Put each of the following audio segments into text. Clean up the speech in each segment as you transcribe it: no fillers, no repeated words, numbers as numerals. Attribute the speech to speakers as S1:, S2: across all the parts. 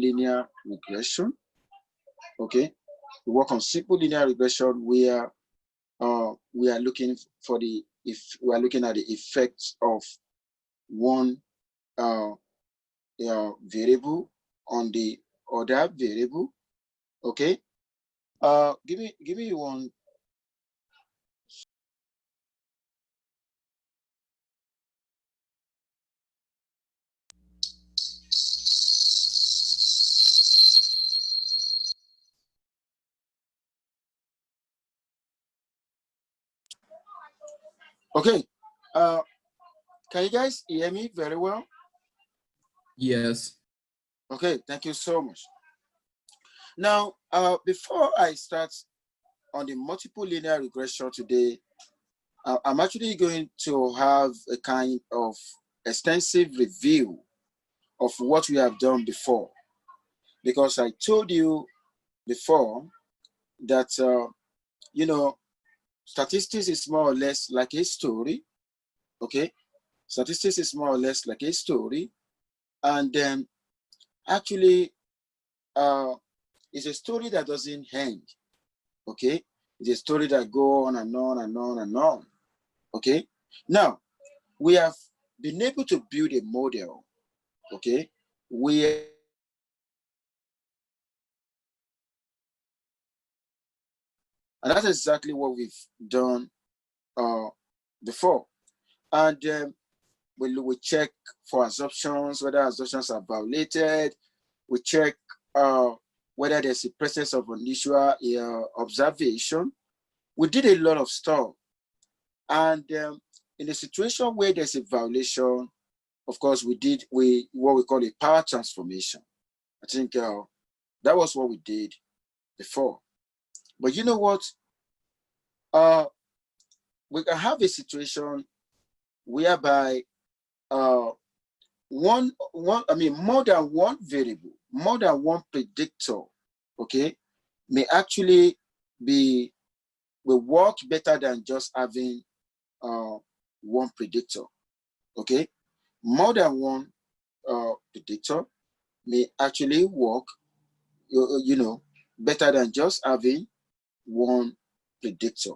S1: linear regression. Okay, we work on simple linear regression where we are looking for the, if we are looking at the effects of one variable on the other variable. Okay, give me one. Okay, can you guys hear me very well?
S2: Yes.
S1: Okay, thank you so much. Now, before I start on the multiple linear regression today, I'm actually going to have a kind of extensive review of what we have done before, because I told you before that, you know, statistics is more or less like a story. Okay, statistics is more or less like a story, and then actually it's a story that doesn't end. Okay, it's a story that go on and on and on and on. Okay, now we have been able to build a model. Okay, and that's exactly what we've done before. And we check for assumptions, whether assumptions are violated. We check whether there's a presence of unusual observation. We did a lot of stuff. And in a situation where there's a violation, of course, we did what we call a power transformation. I think that was what we did before. But you know what? We can have a situation whereby more than one variable, more than one predictor, okay, may actually will work better than just having one predictor. Okay, more than one predictor may actually work, better than just having one predictor.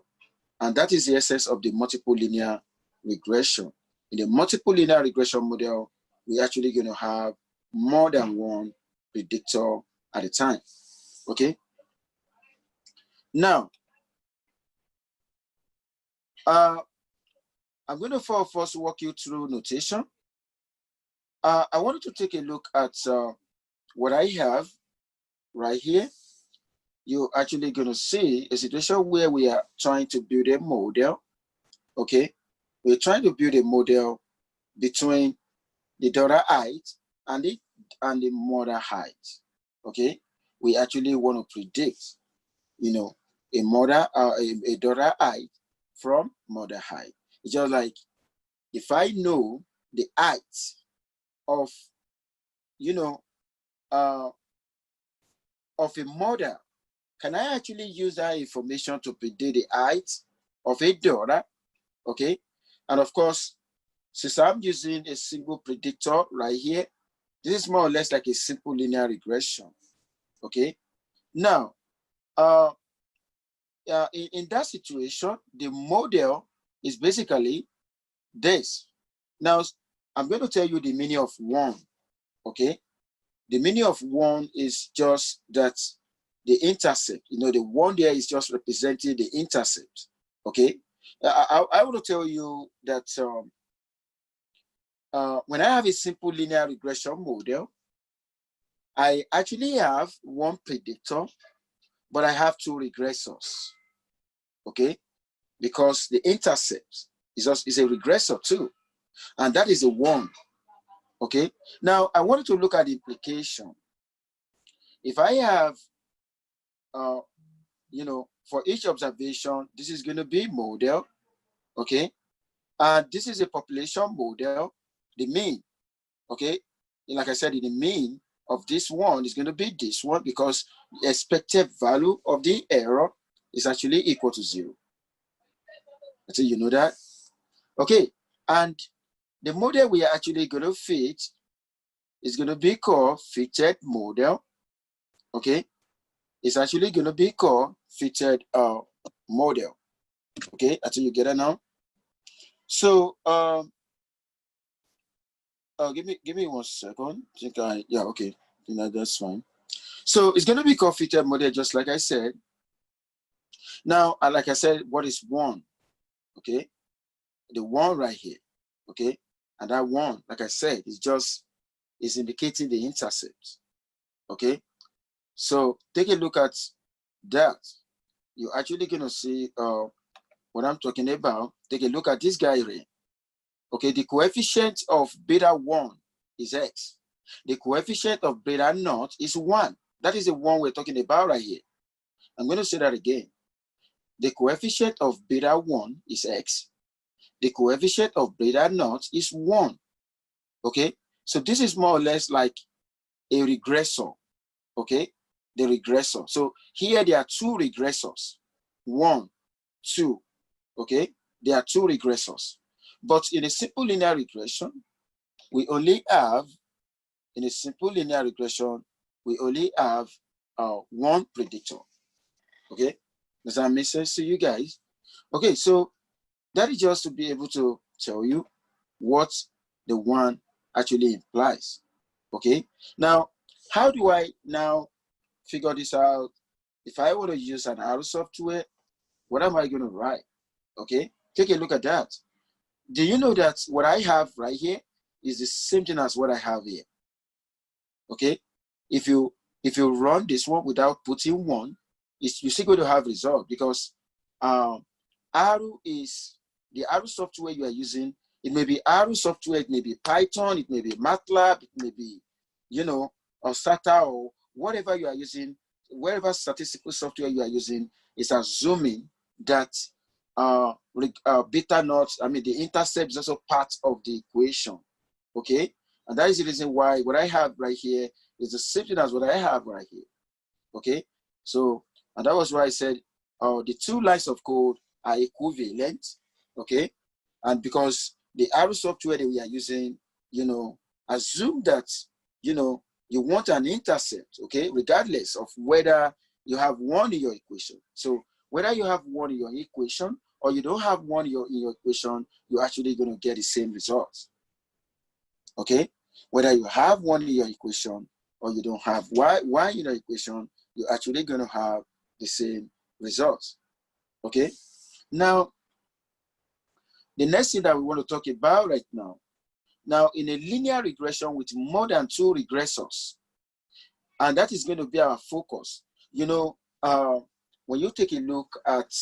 S1: And that is the essence of the multiple linear regression. In the multiple linear regression model, we're actually going to have more than one predictor at a time. Okay. Now, I'm going to first walk you through notation. I wanted to take a look at what I have right here. You're actually going to see a situation where we are trying to build a model. Okay, we're trying to build a model between the daughter height and the mother height. Okay, we actually want to predict, a daughter height from mother height. It's just like if I know the height of, of a mother, can I actually use that information to predict the height of a daughter? Okay, and of course, since I'm using a single predictor right here, this is more or less like a simple linear regression. Okay, now in that situation, the model is basically this. Now I'm going to tell you the meaning of one. Okay, the meaning of one is just that the intercept, the one there is just representing the intercept. Okay, I want to tell you that when I have a simple linear regression model, I actually have one predictor, but I have two regressors. Okay, because the intercept is a regressor too, and that is a one. Okay, now I wanted to look at the implication. If I have for each observation, this is going to be model. Okay, and this is a population model, the mean. Okay, like I said, the mean of this one is going to be this one, because the expected value of the error is actually equal to 0. So you know that. Okay, and the model we are actually going to fit is going to be called fitted model. Okay, it's actually going to be called fitted model. Okay, I think you get it now. So give me 1 second. Yeah, okay, that's fine. So it's going to be called fitted model, just like I said. Now, like I said, what is 1? Okay, the 1 right here. Okay, and that 1, like I said, is indicating the intercept. Okay, so take a look at that. You're actually gonna see what I'm talking about. Take a look at this guy here. Okay, the coefficient of beta 1 is x. The coefficient of beta naught is 1. That is the one we're talking about right here. I'm going to say that again. The coefficient of beta 1 is x. The coefficient of beta naught is 1. Okay, so this is more or less like a regressor. Okay, the regressor. So here there are 2 regressors. 1, 2. Okay, there are 2 regressors. But in a simple linear regression, we only have, one predictor. Okay, does that make sense to you guys? Okay, so that is just to be able to tell you what the 1 actually implies. Okay, now how do I now figure this out? If I want to use an R software, what am I going to write? Okay, take a look at that. Do you know that what I have right here is the same thing as what I have here? Okay, if you run this one without putting 1, you're still going to have result, because Arrow is the Arrow software you are using. It may be Arrow software, it may be Python, it may be MATLAB, it may be, or SATA, or whatever you are using, whatever statistical software you are using, is assuming that beta naught, the intercept is also part of the equation. Okay, and that is the reason why what I have right here is the same thing as what I have right here. Okay, so, and that was why I said the 2 lines of code are equivalent. Okay, and because the Arrow software that we are using, assume that, you want an intercept, okay, regardless of whether you have 1 in your equation. So whether you have 1 in your equation or you don't have 1 in your equation, you're actually going to get the same results. Okay, whether you have 1 in your equation or you don't have y in your equation, you're actually going to have the same results. Okay, now the next thing that we want to talk about right now, in a linear regression with more than 2 regressors, and that is going to be our focus. When you take a look at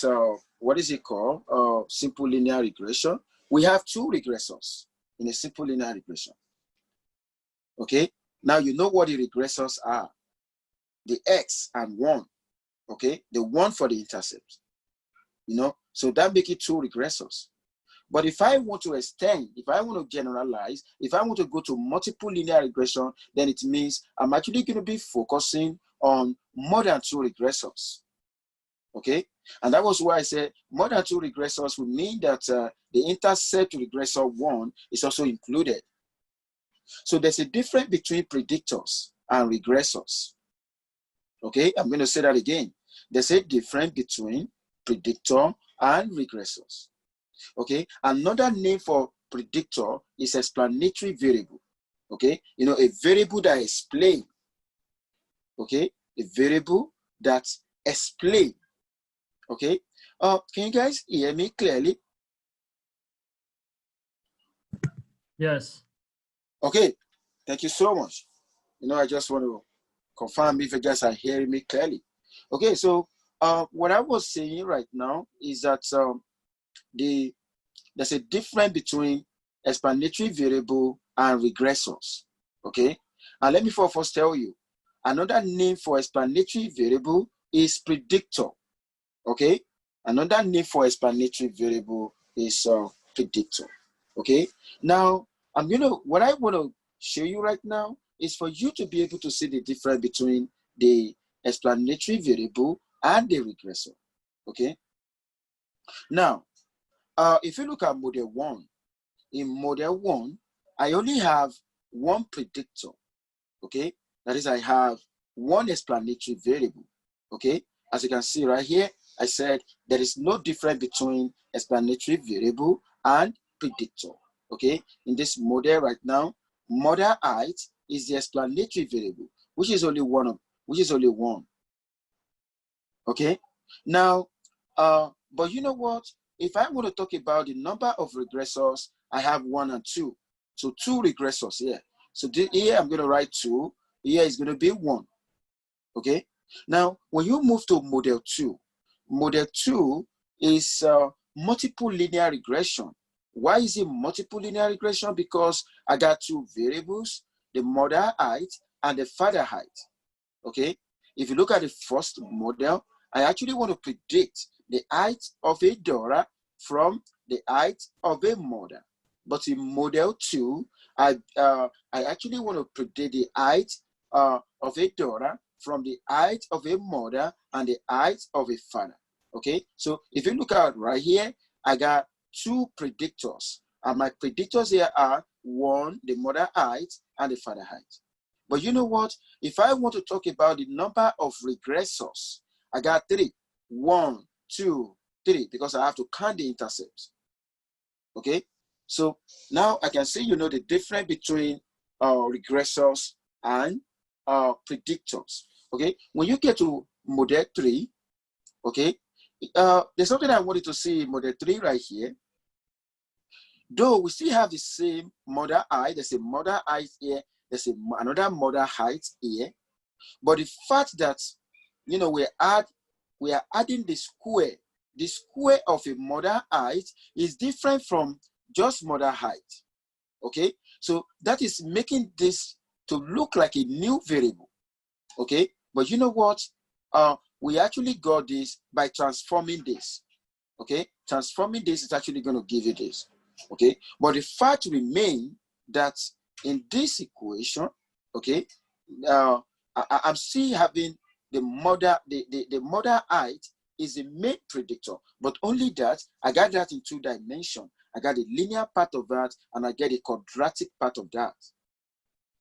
S1: what is it called, simple linear regression, we have 2 regressors in a simple linear regression. Okay, now you know what the regressors are: the x and 1. Okay, the 1 for the intercept. So that makes it 2 regressors. But if I want to extend, if I want to generalize, if I want to go to multiple linear regression, then it means I'm actually going to be focusing on more than 2 regressors. Okay, and that was why I said more than 2 regressors would mean that the intercept regressor 1 is also included. So there's a difference between predictors and regressors. Okay, I'm going to say that again. There's a difference between predictor and regressors. Okay, another name for predictor is explanatory variable. Okay, a variable that explains. Okay, a variable that explains. Okay, can you guys hear me clearly?
S3: Yes.
S1: Okay, thank you so much. I just want to confirm if you guys are hearing me clearly. Okay, so what I was saying right now is that there's a difference between explanatory variable and regressors. Okay, and let me first tell you, another name for explanatory variable is predictor. Okay, another name for explanatory variable is predictor. Okay, now what I want to show you right now is for you to be able to see the difference between the explanatory variable and the regressor. Okay, now if you look at model 1, in model 1, I only have 1 predictor. Okay, that is, I have one explanatory variable. Okay, as you can see right here, I said there is no difference between explanatory variable and predictor. Okay, in this model right now, model height is the explanatory variable, which is only one. Okay, now, but you know what? If I want to talk about the number of regressors, I have 1 and 2. So 2 regressors here. So here I'm going to write 2. Here is going to be 1. Okay. Now, when you move to model 2 is multiple linear regression. Why is it multiple linear regression? Because I got 2 variables, the mother height and the father height. Okay. If you look at the first model, I actually want to predict the height of a daughter from the height of a mother. But in model 2, I actually want to predict the height of a daughter from the height of a mother and the height of a father. Okay, so if you look at right here, I got 2 predictors, and my predictors here are 1, the mother height, and the father height. But you know what? If I want to talk about the number of regressors, I got 3. 1, 2, 3, because I have to count the intercepts. Okay, so now I can see, the difference between regressors and predictors. Okay, when you get to model 3, okay, there's something I wanted to see in model 3 right here. Though we still have the same mother height, there's a mother height here, there's another mother height here, but the fact that we are adding the square of a mother height is different from just mother height. Okay, so that is making this to look like a new variable. Okay, but you know what? We actually got this by transforming this. Okay, transforming this is actually going to give you this. Okay, but the fact remains that in this equation, okay, I'm still having the mother height is the main predictor, but only that I got that in 2 dimensions. I got the linear part of that, and I get the quadratic part of that.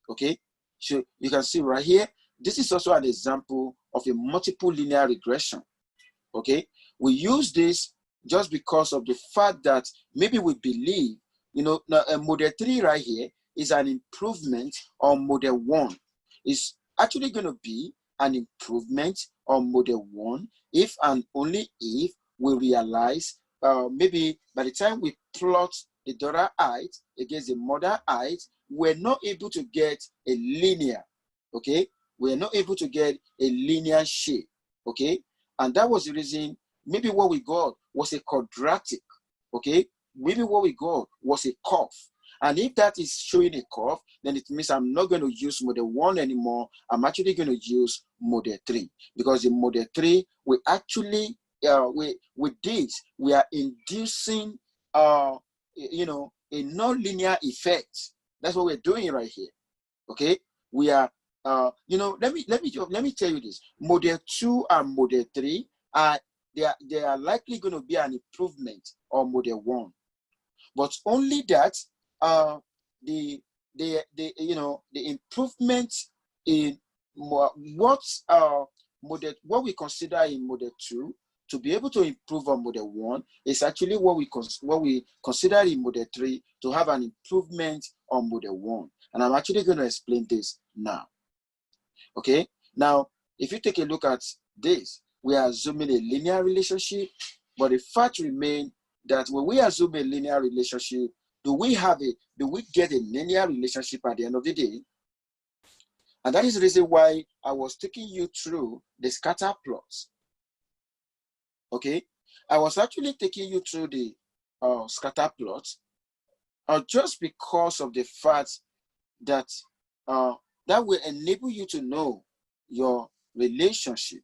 S1: Okay, so you can see right here, this is also an example of a multiple linear regression. Okay, we use this just because of the fact that maybe we believe, model 3 right here is an improvement on model 1. It's actually going to be an improvement on model 1 if and only if we realize maybe by the time we plot the daughter height against the mother height, we're not able to get a linear, okay? We're not able to get a linear shape, okay? And that was the reason maybe what we got was a quadratic, okay? Maybe what we got was a curve. And if that is showing a curve, then it means I'm not going to use model 1 anymore. I'm actually going to use model 3, because in model 3, we actually, with this, we are inducing, a nonlinear effect. That's what we're doing right here, okay? We are, let me tell you this. Model 2 and model 3 they are likely going to be an improvement on model 1, but only that the improvement in what we consider in model 2 to be able to improve on model 1 is actually what we consider in model 3 to have an improvement on model 1. And I'm actually going to explain this now. Okay, now if you take a look at this, we are assuming a linear relationship, but the fact remains that when we assume a linear relationship, do we get a linear relationship at the end of the day? And that is the reason why I was taking you through the scatter plots. Okay, I was actually taking you through the scatter plots just because of the fact that that will enable you to know your relationship.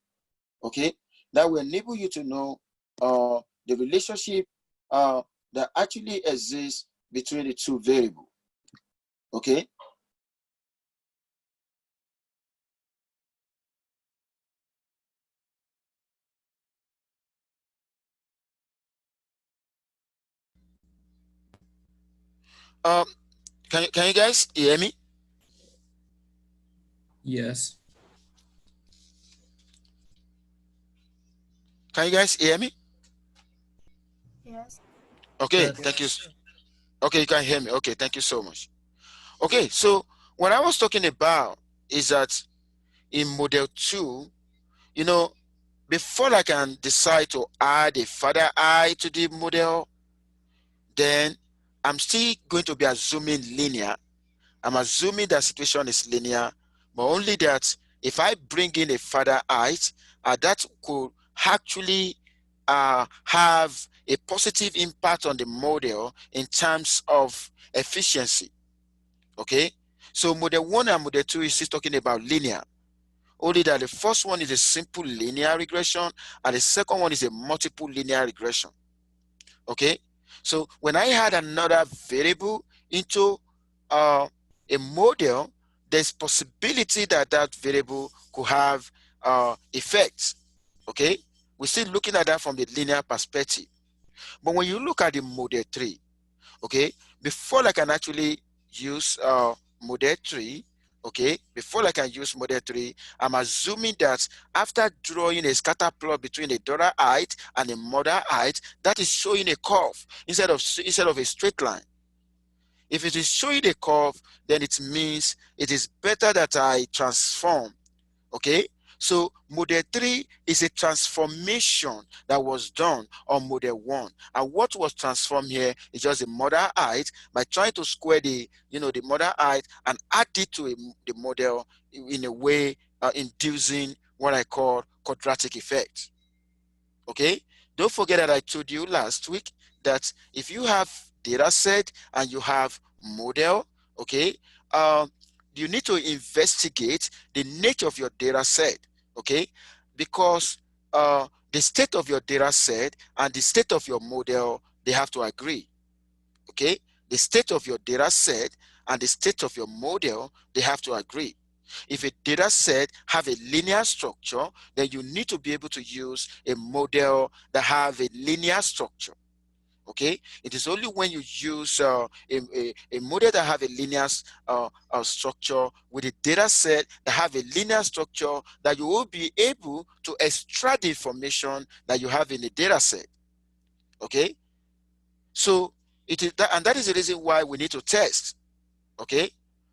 S1: Okay, that will enable you to know the relationship that actually exists between the 2 variables. Okay. Can you guys hear me?
S2: Yes.
S1: Can you guys hear me?
S4: Yes.
S1: Okay,
S3: Yes.
S1: thank you. Okay, you can hear me. Okay, thank you so much. Okay, so what I was talking about is that in model 2, you know, before I can decide to add a further I to the model, then I'm still going to be assuming linear. I'm assuming that situation is linear, but only that if I bring in a further height, that could actually have a positive impact on the model in terms of efficiency. Okay, so model 1 and model 2 is still talking about linear, only that the first one is a simple linear regression and the second one is a multiple linear regression. Okay, so when I add another variable into a model, there's possibility that that variable could have effects. Okay, we're still looking at that from the linear perspective. But when you look at the model 3, okay, before I can actually use model 3, okay, before I can use model 3, I'm assuming that after drawing a scatter plot between the daughter height and the mother height, that is showing a curve instead of a straight line. If it is showing a curve, then it means it is better that I transform. Okay, so model 3 is a transformation that was done on model 1, and what was transformed here is just the mother height by trying to square the the mother height and add it to the model in a way inducing what I call quadratic effect. Okay, don't forget that I told you last week that if you have data set and you have model, okay, you need to investigate the nature of your data set, okay, because the state of your data set and the state of your model, they have to agree. Okay, the state of your data set and the state of your model, they have to agree. If a data set have a linear structure, then you need to be able to use a model that have a linear structure. Okay, it is only when you use a model that have a linear structure with a data set that have a linear structure that you will be able to extract the information that you have in the data set. Okay, so it is that, and that is the reason why we need to test. Okay,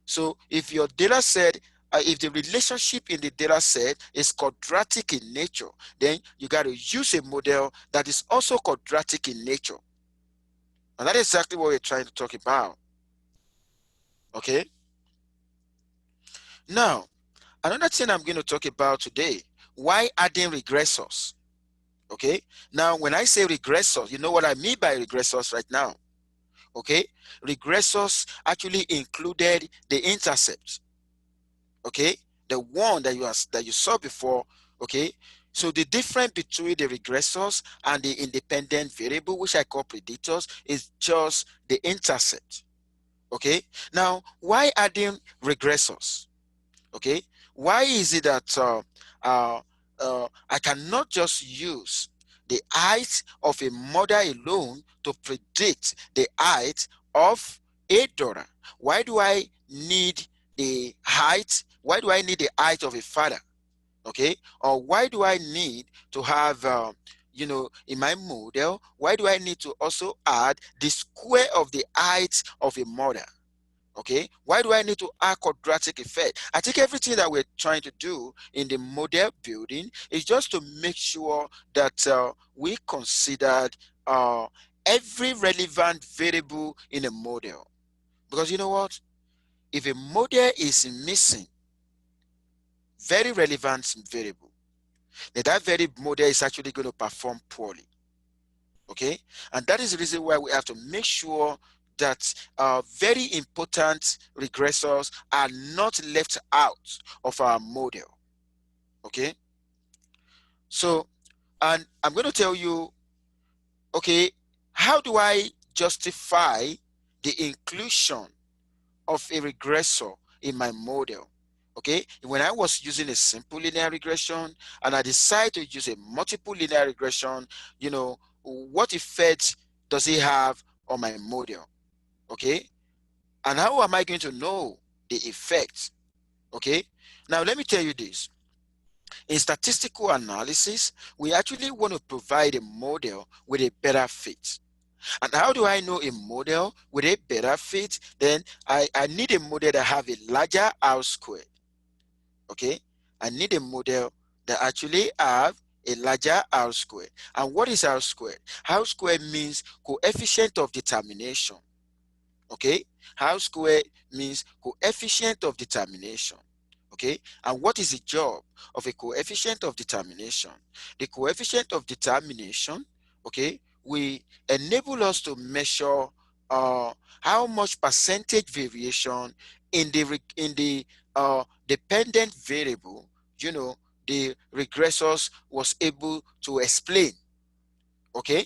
S1: so if your data set, if the relationship in the data set is quadratic in nature, then you got to use a model that is also quadratic in nature. And that is exactly what we're trying to talk about. Okay, now another thing I'm going to talk about today, why adding regressors. Okay, now when I say regressors, you know what I mean by regressors right now. Okay, regressors actually included the intercepts. Okay, the one that you saw before. Okay, so the difference between the regressors and the independent variable, which I call predictors, is just the intercept. Okay, now why adding regressors? Okay, why is it that I cannot just use the height of a mother alone to predict the height of a daughter? Why do I need the height? Why do I need the height of a father? Okay, or why do I need to have in my model, why do I need to also add the square of the height of a mother? Okay, why do I need to add quadratic effect? I think everything that we're trying to do in the model building is just to make sure that we considered every relevant variable in a model. Because you know what? If a model is missing very relevant variable, then that very model is actually going to perform poorly. Okay, and that is the reason why we have to make sure that very important regressors are not left out of our model. Okay, so, and I'm going to tell you, okay, how do I justify the inclusion of a regressor in my model? Okay, when I was using a simple linear regression and I decide to use a multiple linear regression, what effect does it have on my model? Okay, and how am I going to know the effect? Okay, Now, let me tell you this. In statistical analysis, we actually want to provide a model with a better fit. And how do I know a model with a better fit? Then I need a model that have a larger R squared. Okay, I need a model that actually have a larger R squared. And what is R squared? R squared means coefficient of determination. Okay, R squared means coefficient of determination. Okay, and what is the job of a coefficient of determination? The coefficient of determination, okay, will enable us to measure how much percentage variation in the dependent variable, you know, the regressors was able to explain. Okay,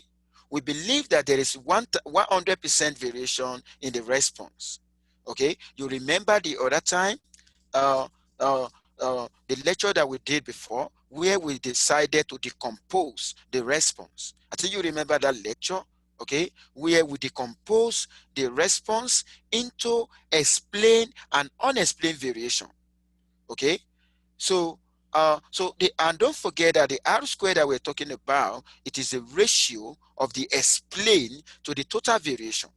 S1: we believe that there is 100% variation in the response. Okay, you remember the other time, uh, uh, the lecture that we did before, where we decided to decompose the response. I think you remember that lecture, okay, where we decompose the response into explained and unexplained variation. Okay, so and don't forget that the R squared that we're talking about, it is a ratio of the explained to the total variation.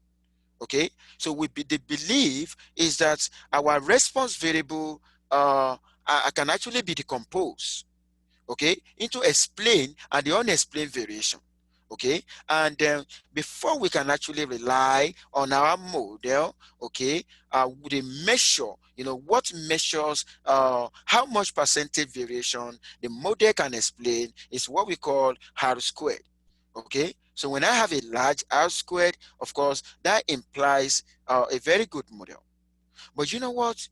S1: Okay, so the belief is that our response variable can actually be decomposed, okay, into explained and the unexplained variation. Okay, and before we can actually rely on our model, okay, the measure, you know, what measures how much percentage variation the model can explain is what we call R squared. Okay, so when I have a large R squared, of course, that implies a very good model. But you know what?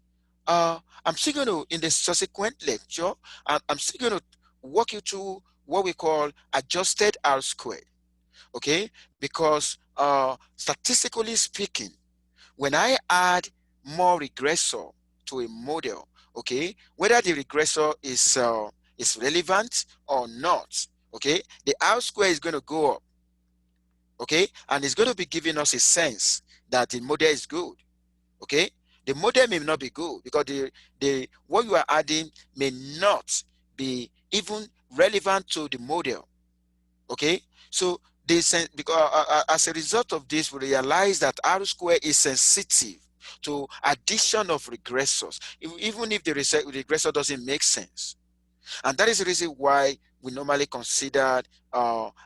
S1: I'm still going to, in the subsequent lecture, I'm still going to walk you through what we call adjusted R squared. Okay, because statistically speaking, when I add more regressor to a model, okay, whether the regressor is relevant or not, okay, the R square is going to go up. Okay, and it's going to be giving us a sense that the model is good. Okay, the model may not be good because the what you are adding may not be even relevant to the model. Okay, so because as a result of this, we realize that R square is sensitive to addition of regressors, even if the regressor doesn't make sense. And that is the reason why we normally consider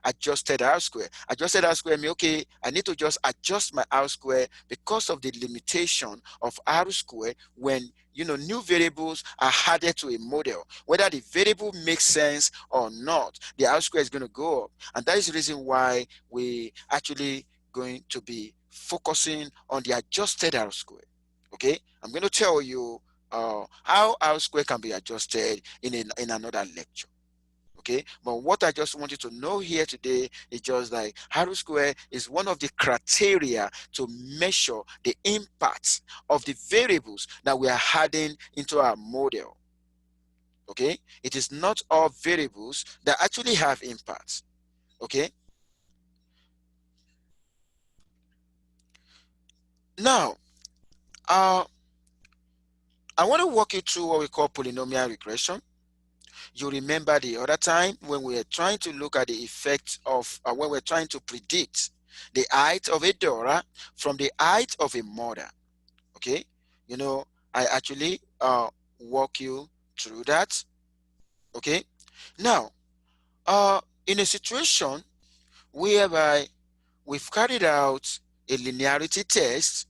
S1: adjusted R square. Adjusted R square means, okay, I need to just adjust my R square because of the limitation of R square when, you know, new variables are added to a model. Whether the variable makes sense or not, the R square is going to go up. And that is the reason why we actually going to be focusing on the adjusted R square. Okay, I'm going to tell you how R square can be adjusted in another lecture. Okay, but what I just want you to know here today is just like R square is one of the criteria to measure the impact of the variables that we are adding into our model. Okay, it is not all variables that actually have impacts. Okay, now I want to walk you through what we call polynomial regression. You remember the other time when we were trying to look at the effect of, when we're trying to predict the height of a daughter from the height of a mother. Okay, you know, I actually walk you through that. Okay, now, in a situation whereby we've carried out a linearity test,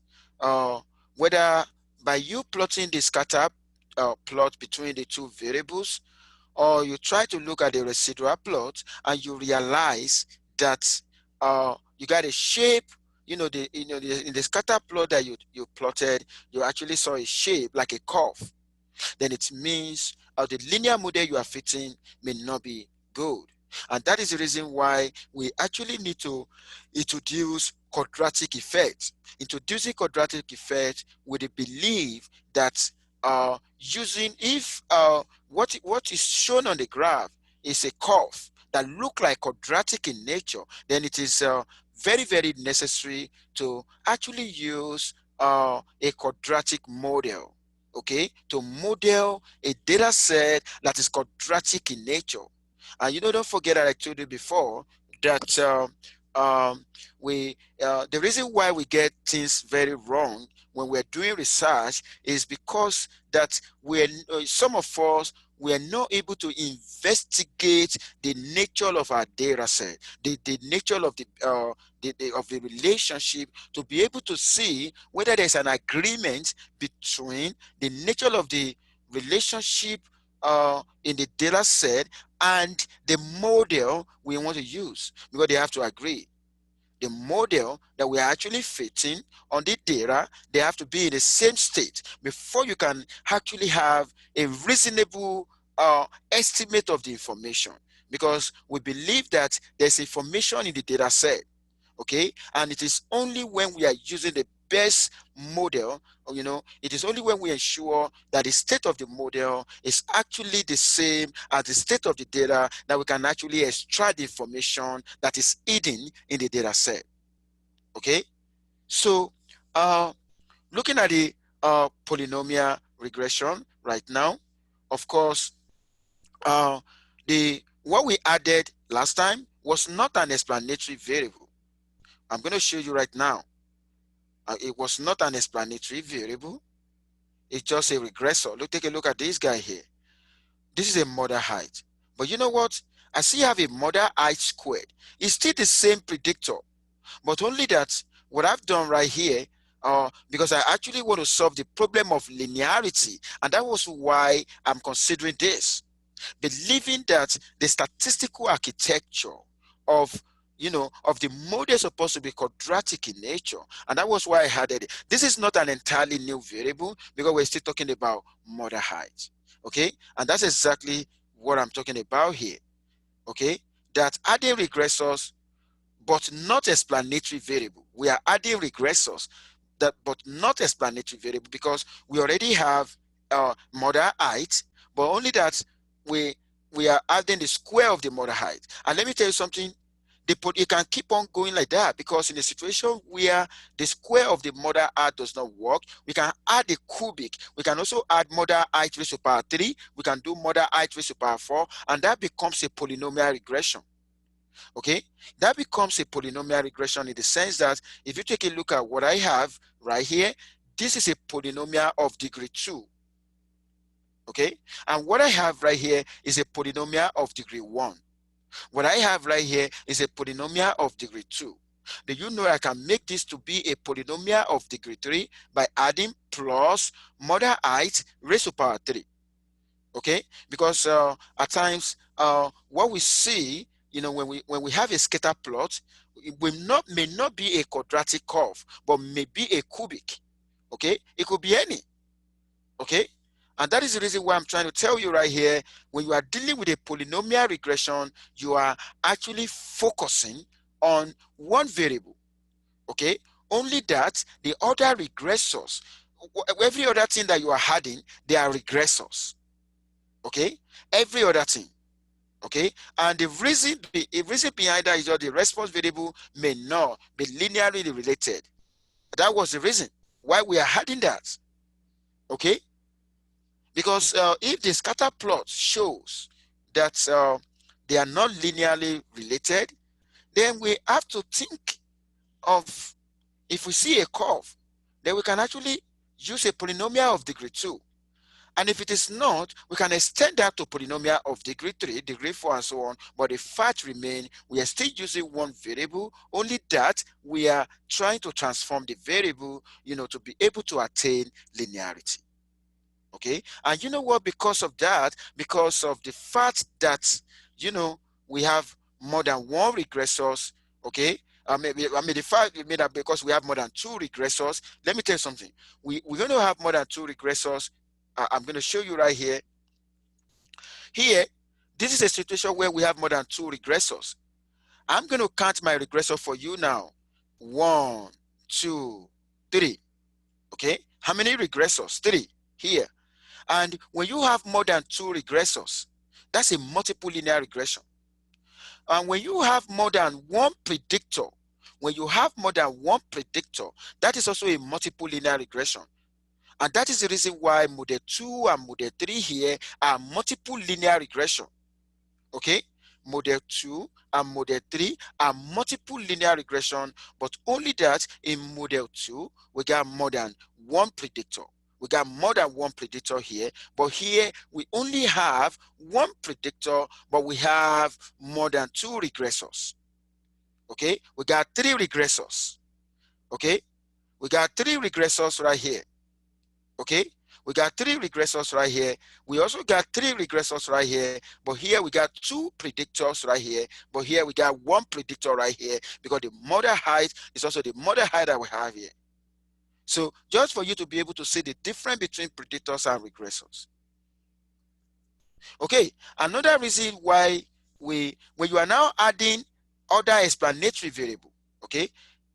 S1: whether by you plotting the scatter plot between the two variables, or you try to look at the residual plot and you realize that you got a shape, you know, in the scatter plot that you plotted, you actually saw a shape like a curve. Then it means the linear model you are fitting may not be good. And that is the reason why we actually need to introduce quadratic effect. Introducing quadratic effect with the belief that using, if what is shown on the graph is a curve that look like quadratic in nature, then it is very, very necessary to actually use a quadratic model. okay, to model a data set that is quadratic in nature. And don't forget that I told you before that the reason why we get things very wrong when we're doing research is because that some of us were not able to investigate the nature of our data set, the nature of the relationship, to be able to see whether there's an agreement between the nature of the relationship in the data set and the model we want to use, because they have to agree. The model that we are actually fitting on the data, they have to be in the same state before you can actually have a reasonable estimate of the information, because we believe that there's information in the data set, okay? And it is only when we are using the best model, it is only when we ensure that the state of the model is actually the same as the state of the data that we can actually extract the information that is hidden in the data set, okay? So looking at the polynomial regression right now, of course, what we added last time was not an explanatory variable. I'm going to show you right now. It was not an explanatory variable. It's just a regressor. Take a look at this guy here. This is a mother height. But you know what? I still have a mother height squared. It's still the same predictor, but only that what I've done right here, because I actually want to solve the problem of linearity, and that was why I'm considering this, believing that the statistical architecture of of the model is supposed to be quadratic in nature, and that was why I added it. This is not an entirely new variable because we're still talking about mother height, okay? And that's exactly what I'm talking about here, okay? That adding regressors but not explanatory variable. We are adding regressors but not explanatory variable, because we already have mother height, but only that we are adding the square of the mother height. And let me tell you something, it can keep on going like that, because in a situation where the square of the mother height does not work, we can add a cubic. We can also add mother height raised to power 3. We can do mother height raised to power 4, and that becomes a polynomial regression. Okay, that becomes a polynomial regression in the sense that if you take a look at what I have right here, this is a polynomial of degree 2. Okay, and what I have right here is a polynomial of degree 1. What I have right here is a polynomial of degree 2. Do you know I can make this to be a polynomial of degree 3 by adding plus mother height raised to power 3? Okay, because at times what we see, when we have a scatter plot, it may not be a quadratic curve, but may be a cubic. Okay, it could be any. Okay, and that is the reason why I'm trying to tell you right here, when you are dealing with a polynomial regression, you are actually focusing on one variable. Okay, only that the other regressors, every other thing that you are adding, they are regressors. Okay, every other thing. Okay, and the reason behind that is that the response variable may not be linearly related. That was the reason why we are adding that. Okay, because if the scatter plot shows that they are not linearly related, then we have to think of, if we see a curve, then we can actually use a polynomial of degree 2. And if it is not, we can extend that to polynomial of degree 3, degree 4, and so on. But the fact remains, we are still using one variable, only that we are trying to transform the variable, to be able to attain linearity. Okay? And you know what? Because of that, because of the fact that, we have more than one regressors, okay? The fact that because we have more than 2 regressors, let me tell you something. We're going to have more than 2 regressors. I'm going to show you right here. Here, this is a situation where we have more than 2 regressors. I'm going to count my regressor for you now. 1, 2, 3. Okay? How many regressors? 3 here. And when you have more than 2 regressors, that's a multiple linear regression. And when you have more than one predictor, that is also a multiple linear regression. And that is the reason why model 2 and model 3 here are multiple linear regression. Okay? Model 2 and model 3 are multiple linear regression, but only that in model 2, we got more than one predictor. We got more than one predictor here, but here we only have one predictor, but we have more than two regressors. Okay? We got three regressors. Okay? We got three regressors right here. Okay? We got three regressors right here. We also got three regressors right here, but here we got two predictors right here, but here we got one predictor right here because the model height is also the model height that we have here. So just for you to be able to see the difference between predictors and regressors. Okay, another reason why when you are now adding other explanatory variable, okay,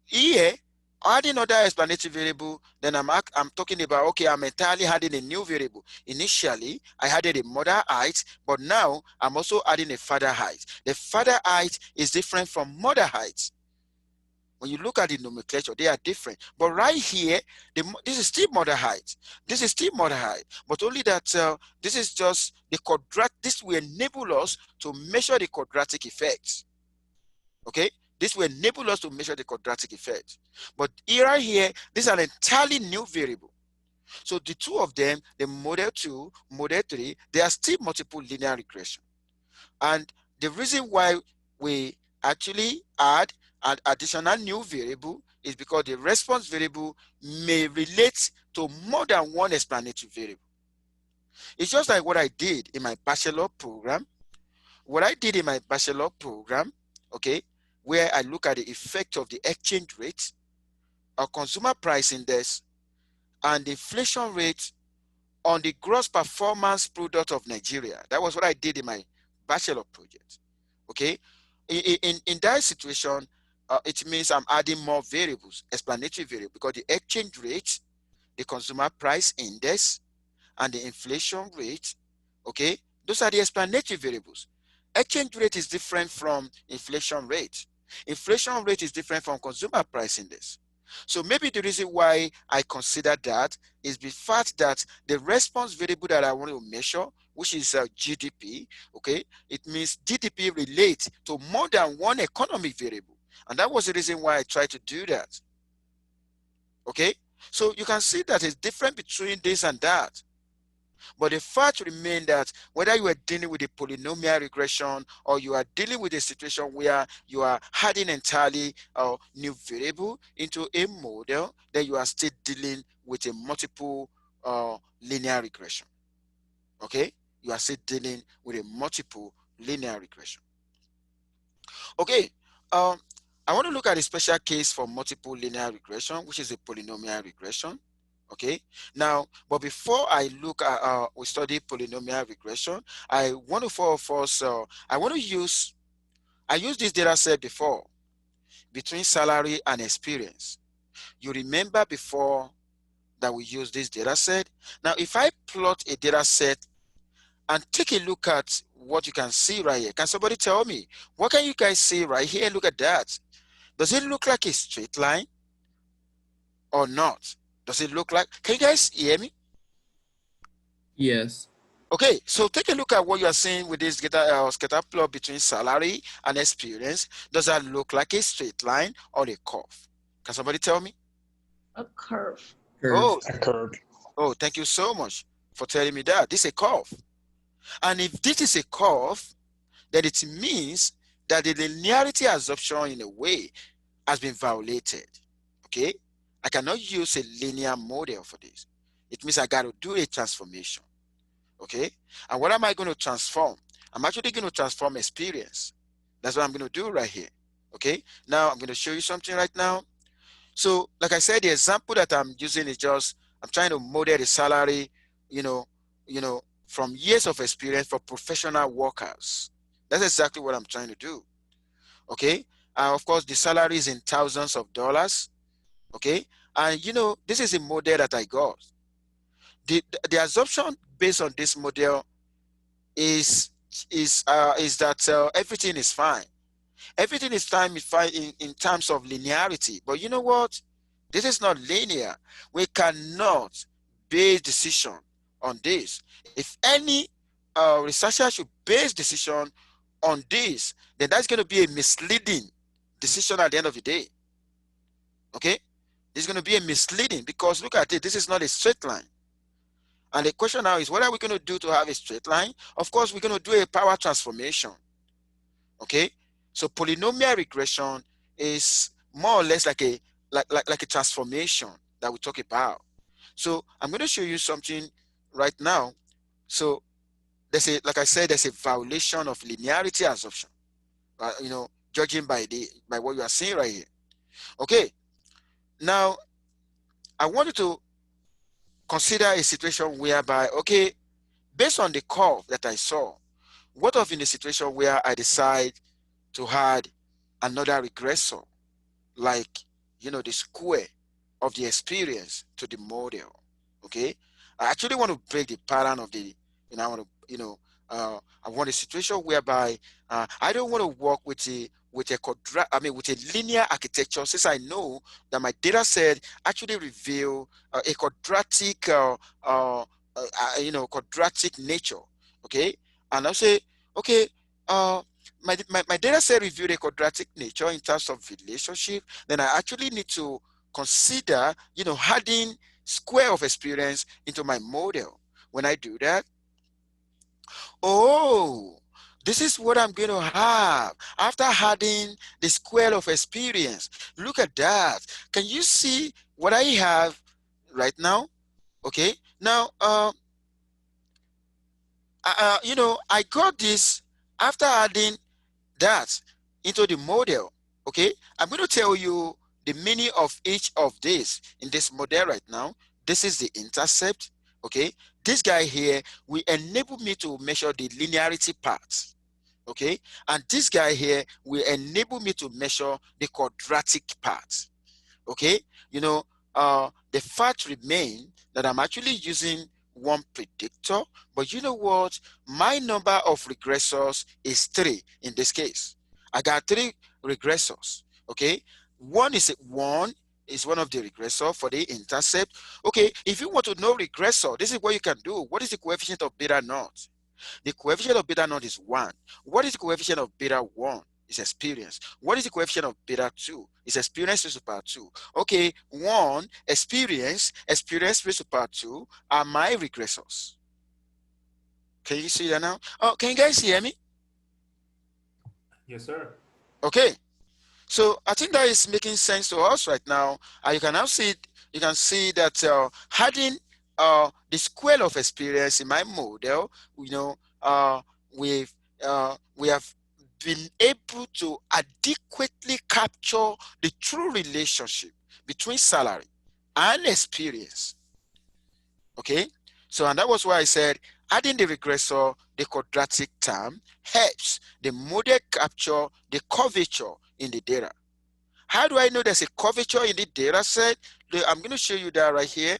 S1: here adding other explanatory variable, then I'm talking about, okay, I'm entirely adding a new variable. Initially, I added a mother height, but now I'm also adding a father height. The father height is different from mother height. When you look at the nomenclature, they are different. But right here, this is still mother height. This is still mother height, but only that this is just the quadratic. This will enable us to measure the quadratic effects. Okay, this will enable us to measure the quadratic effect. But right here, this is an entirely new variable. So the two of them, the model 2, model 3, they are still multiple linear regression. And the reason why we actually add an additional new variable is because the response variable may relate to more than one explanatory variable. It's just like what I did in my bachelor program. What I did in my bachelor program, okay, where I look at the effect of the exchange rate, a consumer price index, and the inflation rate on the gross performance product of Nigeria. That was what I did in my bachelor project. Okay, in that situation, it means I'm adding more variables, explanatory variables, because the exchange rate, the consumer price index, and the inflation rate, okay, those are the explanatory variables. Exchange rate is different from inflation rate. Inflation rate is different from consumer price index. So maybe the reason why I consider that is the fact that the response variable that I want to measure, which is GDP, okay, it means GDP relates to more than one economic variable. And that was the reason why I tried to do that. Okay, so you can see that it's different between this and that. But the fact remains that whether you are dealing with a polynomial regression or you are dealing with a situation where you are adding entirely a new variable into a model, then you are still dealing with a multiple linear regression. Okay? You are still dealing with a multiple linear regression. Okay. I want to look at a special case for multiple linear regression, which is a polynomial regression. Okay, now, but before I look at we study polynomial regression, I want to I used this data set before between salary and experience. You remember before that we used this data set. Now, if I plot a data set and take a look at what you can see right here, can somebody tell me what can you guys see right here? Look at that. Does it look like a straight line or not? Does it look like, can you guys hear me?
S2: Yes.
S1: Okay, so take a look at what you are seeing with this scatter plot between salary and experience. Does that look like a straight line or a curve? Can somebody tell me?
S4: A curve.
S1: Oh,
S2: Curve.
S5: A curve.
S1: oh, thank you so much for telling me that. This is a curve. And if this is a curve, then it means that the linearity assumption in a way has been violated. Okay, I cannot use a linear model for this. It means I got to do a transformation. Okay, and what am I going to transform? I'm actually going to transform experience. That's what I'm going to do right here. Okay, now I'm going to show you something right now. So like I said, the example that I'm using is just, I'm trying to model the salary, you know, from years of experience for professional workers. That's exactly what I'm trying to do. Okay, of course, the salary is in thousands of dollars. Okay, and this is a model that I got. The assumption based on this model is that everything is fine. Everything is fine in terms of linearity. But you know what? This is not linear. We cannot base decision on this, if any researcher should base decision on this, then that's going to be a misleading decision at the end of the day. Okay, it's going to be a misleading, because look at it, this is not a straight line. And the question now is, what are we going to do to have a straight line? Of course, we're going to do a power transformation. Okay, so polynomial regression is more or less like a transformation that we talk about. So I'm going to show you something right now. So there's a, like I said, there's a violation of linearity assumption, you know, judging by what you are seeing right here. Okay, now I want you to consider a situation whereby, okay, based on the curve that I saw, what if in a situation where I decide to add another regressor, like, you know, the square of the experience to the model? Okay, I actually want to break the pattern of the, you know, I want to, you know, I want a situation whereby I don't want to work with a with a linear architecture, since I know that my data set actually reveal a quadratic you know, quadratic nature. Okay, and I'll say, okay, my data set revealed a quadratic nature in terms of relationship, then I actually need to consider, you know, adding square of experience into my model. When I do that, oh, this is what I'm going to have after adding the square of experience. Look at that. Can you see what I have right now? Okay, now you know, I got this after adding that into the model. Okay, I'm going to tell you the meaning of each of these in this model right now. This is the intercept. Okay, this guy here will enable me to measure the linearity part. Okay, and this guy here will enable me to measure the quadratic part. Okay, you know, the fact remains that I'm actually using one predictor, but you know what? My number of regressors is 3 in this case. I got 3 regressors. Okay, one is one of the regressor for the intercept. Okay, if you want to know regressor, this is what you can do. What is the coefficient of beta naught? The coefficient of beta naught is 1. What is the coefficient of beta 1? Is experience. What is the coefficient of beta 2? Is experience raised to power 2. Okay, 1, experience raised to power 2 are my regressors. Can you see that now? Oh, can you guys hear me?
S5: Yes, sir.
S1: Okay, so I think that is making sense to us right now. You can now see, you can see that adding the square of experience in my model, you know, we have been able to adequately capture the true relationship between salary and experience. Okay, so and that was why I said adding the regressor, the quadratic term, helps the model capture the curvature in the data. How do I know there's a curvature in the data set? I'm going to show you that right here.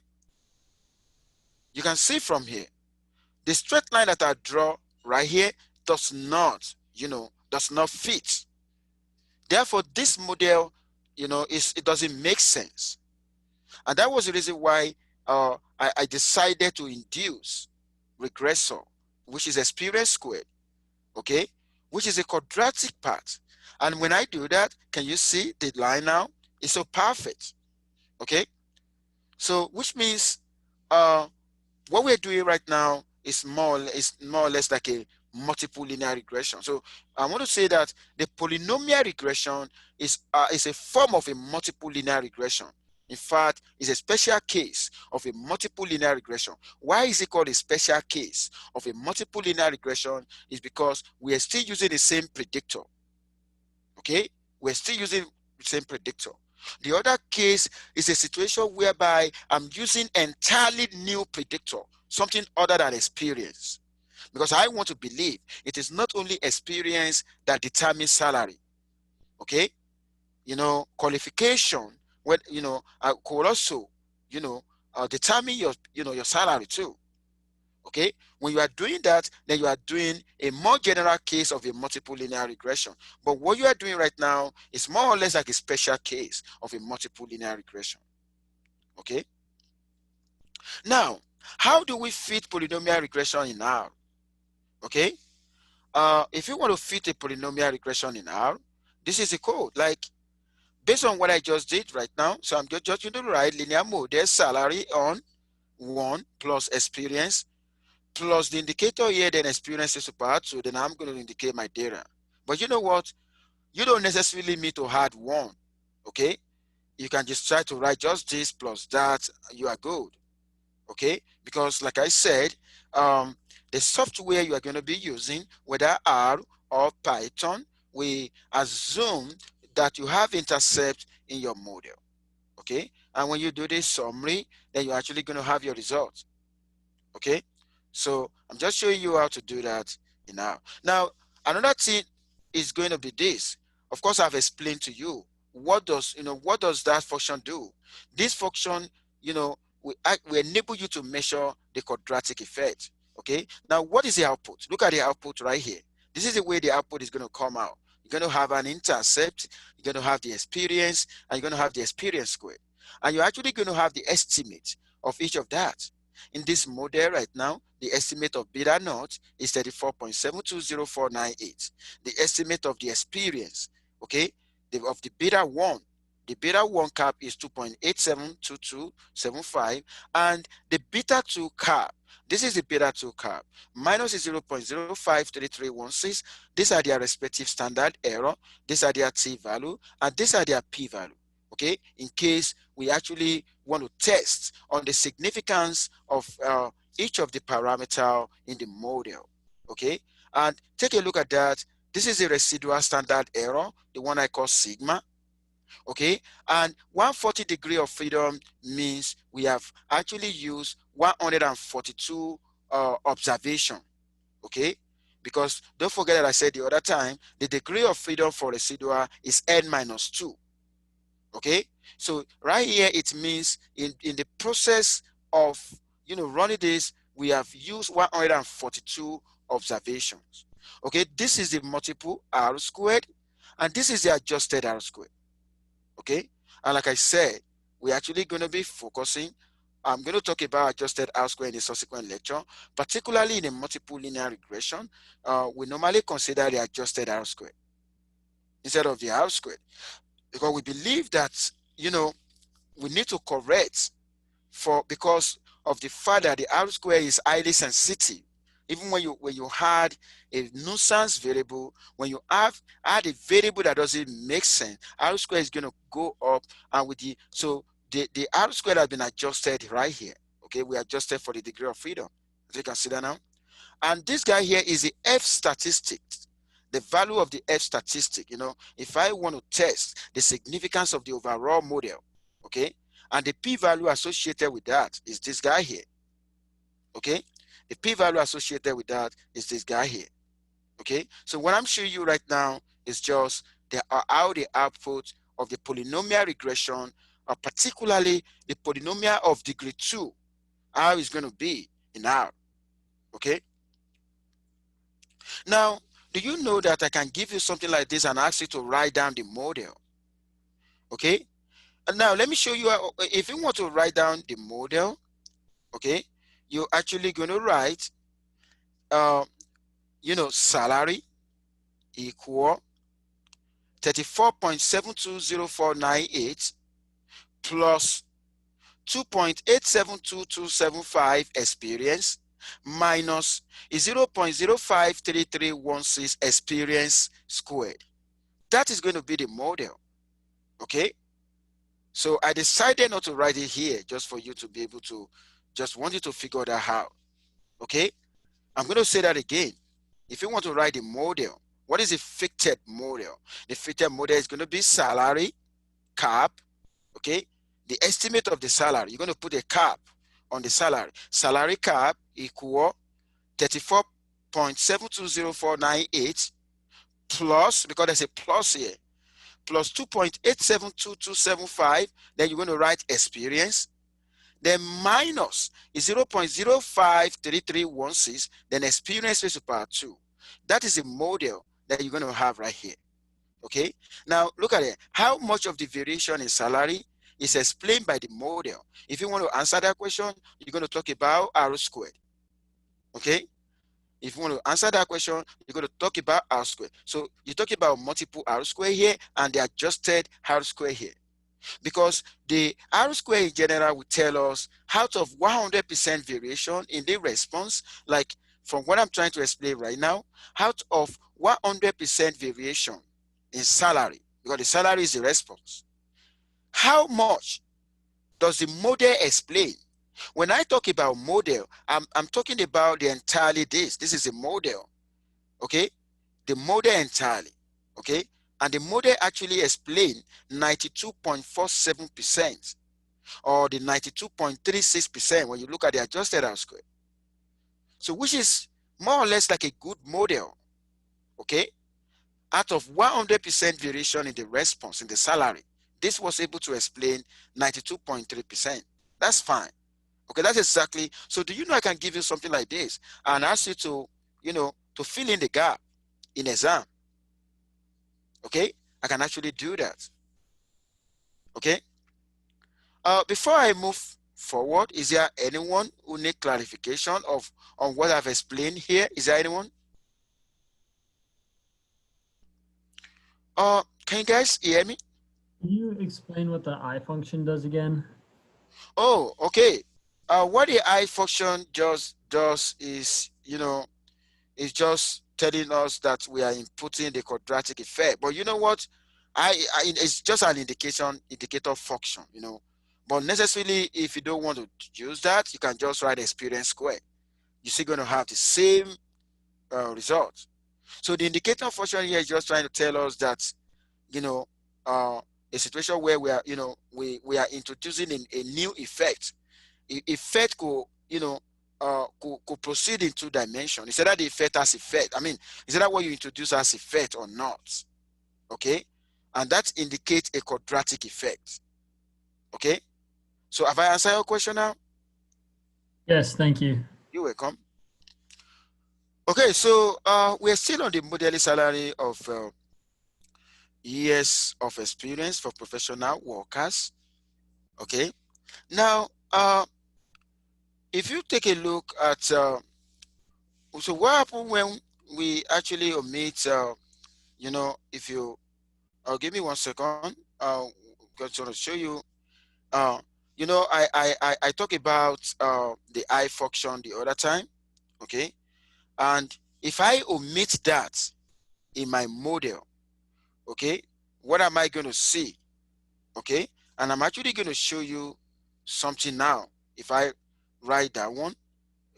S1: You can see from here, the straight line that I draw right here does not, you know, does not fit. Therefore, this model, you know, it doesn't make sense. And that was the reason why I decided to induce regressor, which is experience squared, okay, which is a quadratic part. And when I do that, can you see the line now? It's so perfect, okay? So which means what we're doing right now is more or less like a multiple linear regression. So I want to say that the polynomial regression is a form of a multiple linear regression. In fact, it's a special case of a multiple linear regression. Why is it called a special case of a multiple linear regression? Is because we are still using the same predictor. Okay, we're still using the same predictor. The other case is a situation whereby I'm using entirely new predictor, something other than experience, because I want to believe it is not only experience that determines salary. Okay, you know, qualification, what, you know, could also, you know, determine your, you know, your salary too. Okay, when you are doing that, then you are doing a more general case of a multiple linear regression. But what you are doing right now is more or less like a special case of a multiple linear regression. Okay, Now, how do we fit polynomial regression in R? Okay. If you want to fit a polynomial regression in R, this is a code. Like, based on what I just did right now, so I'm just going to write linear model salary on 1 plus experience plus the indicator here, then experience is super 2, then I'm going to indicate my data. But you know what? You don't necessarily need to add 1, okay? You can just try to write just this plus that, you are good, okay? Because like I said, the software you are going to be using, whether R or Python, we assume that you have intercept in your model, okay? And when you do this summary, then you're actually going to have your results, okay? So I'm just showing you how to do that now. Now, another thing is going to be this. Of course, I've explained to you what does that function do. This function, we enable you to measure the quadratic effect. Okay. Now, what is the output? Look at the output right here. This is the way the output is going to come out. You're going to have an intercept. You're going to have the experience, and you're going to have the experience squared. And you're actually going to have the estimate of each of that. In this model right now, the estimate of beta naught is 34.720498. The estimate of the experience, okay, of the beta 1, the beta 1 cap is 2.872275, and the beta 2 cap, this is the beta 2 cap, minus is 0.053316. These are their respective standard error, these are their t value, and these are their p value. Okay, in case we actually want to test on the significance of each of the parameter in the model. Okay, and take a look at that. This is a residual standard error, the one I call sigma. Okay, and 140 degree of freedom means we have actually used 142 observation. Okay, because don't forget that I said the other time, the degree of freedom for residual is n-2. Okay, so right here it means in the process of running this, we have used 142 observations. Okay, this is the multiple R squared, and this is the adjusted R squared. Okay, and like I said, we're actually going to be focusing. I'm going to talk about adjusted R squared in the subsequent lecture, particularly in a multiple linear regression. We normally consider the adjusted R squared instead of the R squared, because we believe that we need to correct because of the fact that the R square is highly sensitive. Even when you had a nuisance variable, when you add a variable that doesn't make sense, R square is going to go up, and the R square has been adjusted right here. Okay, we adjusted for the degree of freedom, as you can see that now. And this guy here is the F statistics, the value of the F statistic. If I want to test the significance of the overall model, okay, and the p-value associated with that is this guy here. Okay, the p-value associated with that is this guy here. Okay, so what I'm showing you right now is just how the output of the polynomial regression, particularly the polynomial of degree 2, how it's going to be in R. Okay, now, do you know that I can give you something like this and ask you to write down the model? Okay, and now let me show you if you want to write down the model. Okay, you're actually going to write salary equal 34.720498 plus 2.872275 experience minus 0.053316 experience squared. That is going to be the model. Okay, so I decided not to write it here just for you to be able to, just want you to figure that out. Okay, I'm going to say that again. If you want to write the model, what is a fitted model? The fitted model is going to be salary cap. Okay, the estimate of the salary, you're going to put a cap on the salary. Salary cap equal 34.720498 plus, because there's a plus here, plus 2.872275. Then you're going to write experience. Then minus is 0.053316. Then experience raised to power 2. That is a model that you're going to have right here. Okay. Now look at it. How much of the variation in salary is explained by the model. If you want to answer that question, you're going to talk about R squared. Okay? If you want to answer that question, you're going to talk about R squared. So you talk about multiple R squared here and the adjusted R squared here. Because the R squared in general will tell us out of 100% variation in the response, like from what I'm trying to explain right now, out of 100% variation in salary, because the salary is the response, how much does the model explain? When I talk about model, I'm talking about the entirely this. This is a model, okay? The model entirely, okay? And the model actually explained 92.47% or the 92.36% when you look at the adjusted R squared. So which is more or less like a good model, okay? Out of 100% variation in the response, in the salary, this was able to explain 92.3%. That's fine. Okay, that's exactly. So do you know I can give you something like this and ask you to, to fill in the gap in exam? Okay, I can actually do that. Okay. Before I move forward, is there anyone who need clarification on what I've explained here? Is there anyone? Can you guys hear me?
S3: Can you explain what the I function does again?
S1: Oh, okay. What the I function just does is, is just telling us that we are inputting the quadratic effect. But you know what? It's just an indicator function, But necessarily, if you don't want to use that, you can just write experience square. You're still going to have the same result. So the indicator function here is just trying to tell us that, a situation where we are, we are introducing a new effect. Effect could, could proceed in two dimensions. Is that the effect as effect? I mean, is that what you introduce as effect or not? Okay, and that indicates a quadratic effect. Okay, so have I answered your question now?
S3: Yes, thank you.
S1: You're welcome. Okay, so we're still on the modeling salary of years of experience for professional workers. Okay, now if you take a look at so what happened when we actually omit if you give me 1 second, just want to show you I talk about the I function the other time, okay? And if I omit that in my model, okay, what am I going to see? Okay, and I'm actually going to show you something now. If I write that one,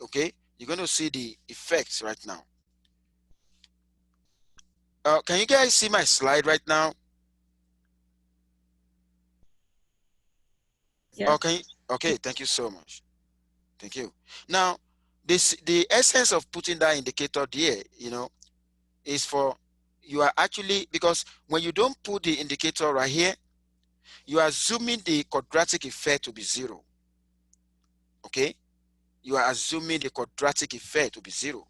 S1: okay, you're going to see the effects right now. Can you guys see my slide right now?
S4: Yes.
S1: Okay, thank you so much. Thank you. Now, the essence of putting that indicator there, is for you are actually, because when you don't put the indicator right here, you are assuming the quadratic effect to be 0. Okay? You are assuming the quadratic effect to be 0.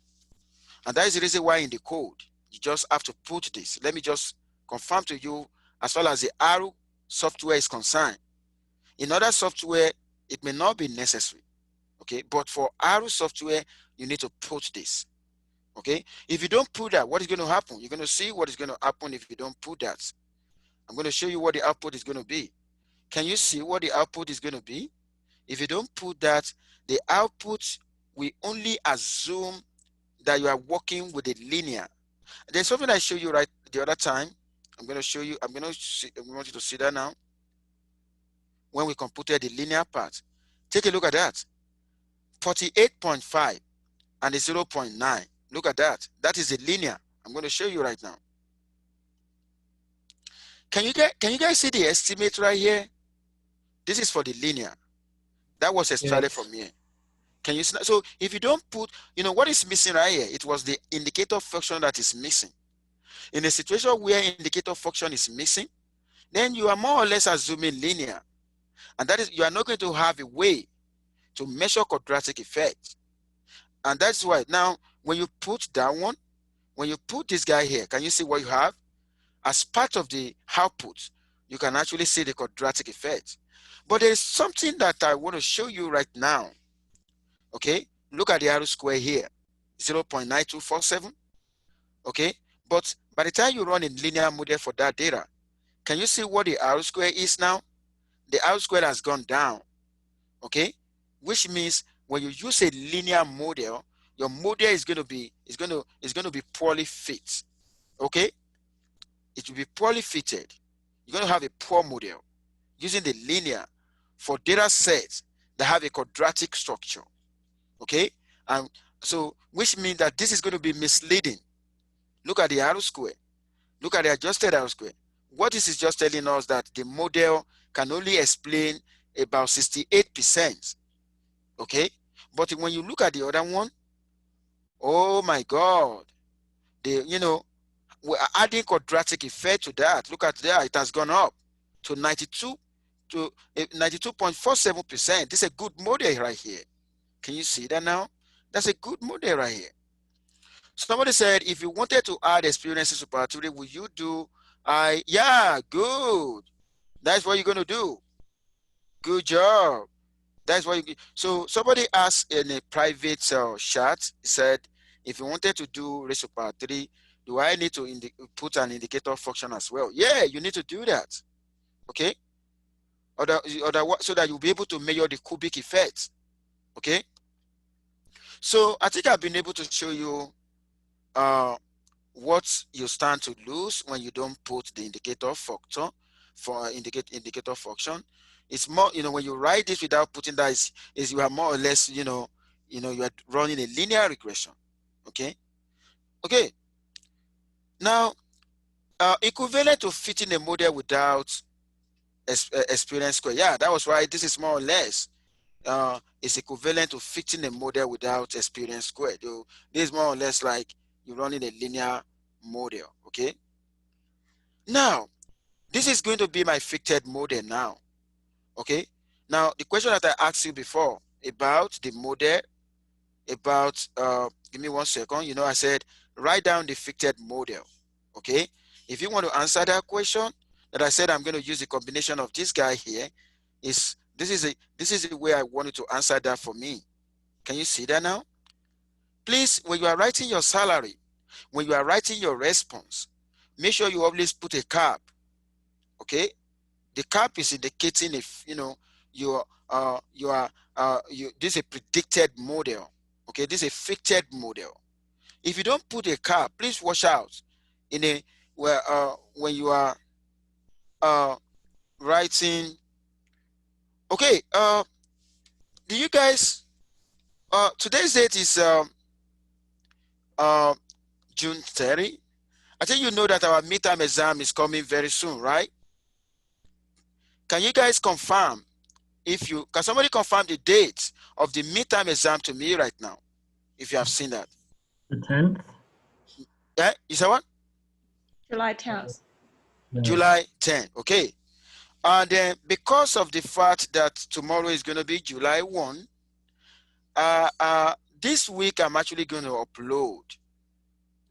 S1: And that is the reason why in the code, you just have to put this. Let me just confirm to you as far as the R software is concerned. In other software, it may not be necessary. Okay, but for R software, you need to put this. Okay, if you don't put that, what is going to happen? You're going to see what is going to happen if you don't put that. I'm going to show you what the output is going to be. Can you see what the output is going to be? If you don't put that, the output will only assume that you are working with a linear. There's something I showed you right the other time. I'm going to show you. I want you to see that now. When we computed the linear part, take a look at that. 48.5 and the 0.9. Look at that. That is a linear. I'm going to show you right now. Can you guys see the estimate right here? This is for the linear. That was extracted from here. Can you see that? So if you don't put, what is missing right here? It was the indicator function that is missing. In a situation where indicator function is missing, then you are more or less assuming linear. And that is, you are not going to have a way to measure quadratic effect. And that's why now, when you put that one, when you put this guy here, can you see what you have? As part of the output, you can actually see the quadratic effect. But there is something that I want to show you right now. Okay, look at the R square here, 0.9247. Okay, but by the time you run a linear model for that data, can you see what the R square is now? The R square has gone down. Okay, which means when you use a linear model, your model is going to be poorly fit. Okay, it will be poorly fitted. You're going to have a poor model using the linear for data sets that have a quadratic structure. Okay, and so which means that this is going to be misleading. Look at the R square. Look at the adjusted R square. What this is just telling us that the model can only explain about 68%. Okay, but when you look at the other one, oh my God, we're adding quadratic effect to that. Look at there, it has gone up to 92.47%. This is a good model right here. Can you see that now? That's a good model right here. Somebody said, if you wanted to add experiences to productivity, would you do yeah, good. That's what you're going to do. Good job. That's what you. So somebody asked in a private chat, said, if you wanted to do raised to power 3, do I need to put an indicator function as well? Yeah, you need to do that. Okay. So that you'll be able to measure the cubic effect. Okay. So I think I've been able to show you what you stand to lose when you don't put the indicator factor for indicator function. It's more, when you write this without putting that, is you are more or less, you are running a linear regression. Okay. Now, equivalent to fitting a model without experience square. Yeah, that was why this is more or less is equivalent to fitting a model without experience squared. This is more or less like you're running a linear model. Okay. Now, this is going to be my fitted model now. Okay. Now, the question that I asked you before about the model, give me 1 second. I said, write down the fitted model. Okay. If you want to answer that question that I said, I'm going to use the combination of this guy here, this is the way I want you to answer that for me. Can you see that now? Please, when you are writing your salary, when you are writing your response, make sure you always put a cap. Okay, the cap is indicating if this is a predicted model. Okay, this is a fitted model. If you don't put a cap, please watch out when you are writing. Okay, do you guys today's date is June 30. I think you know that our midterm exam is coming very soon, right? Can you guys confirm can somebody confirm the date of the midterm exam to me right now? If you have seen that.
S3: The 10th?
S1: Yeah, you said what?
S4: July 10th.
S3: Yes.
S1: July 10th, okay. And then because of the fact that tomorrow is going to be July 1, this week I'm actually going to upload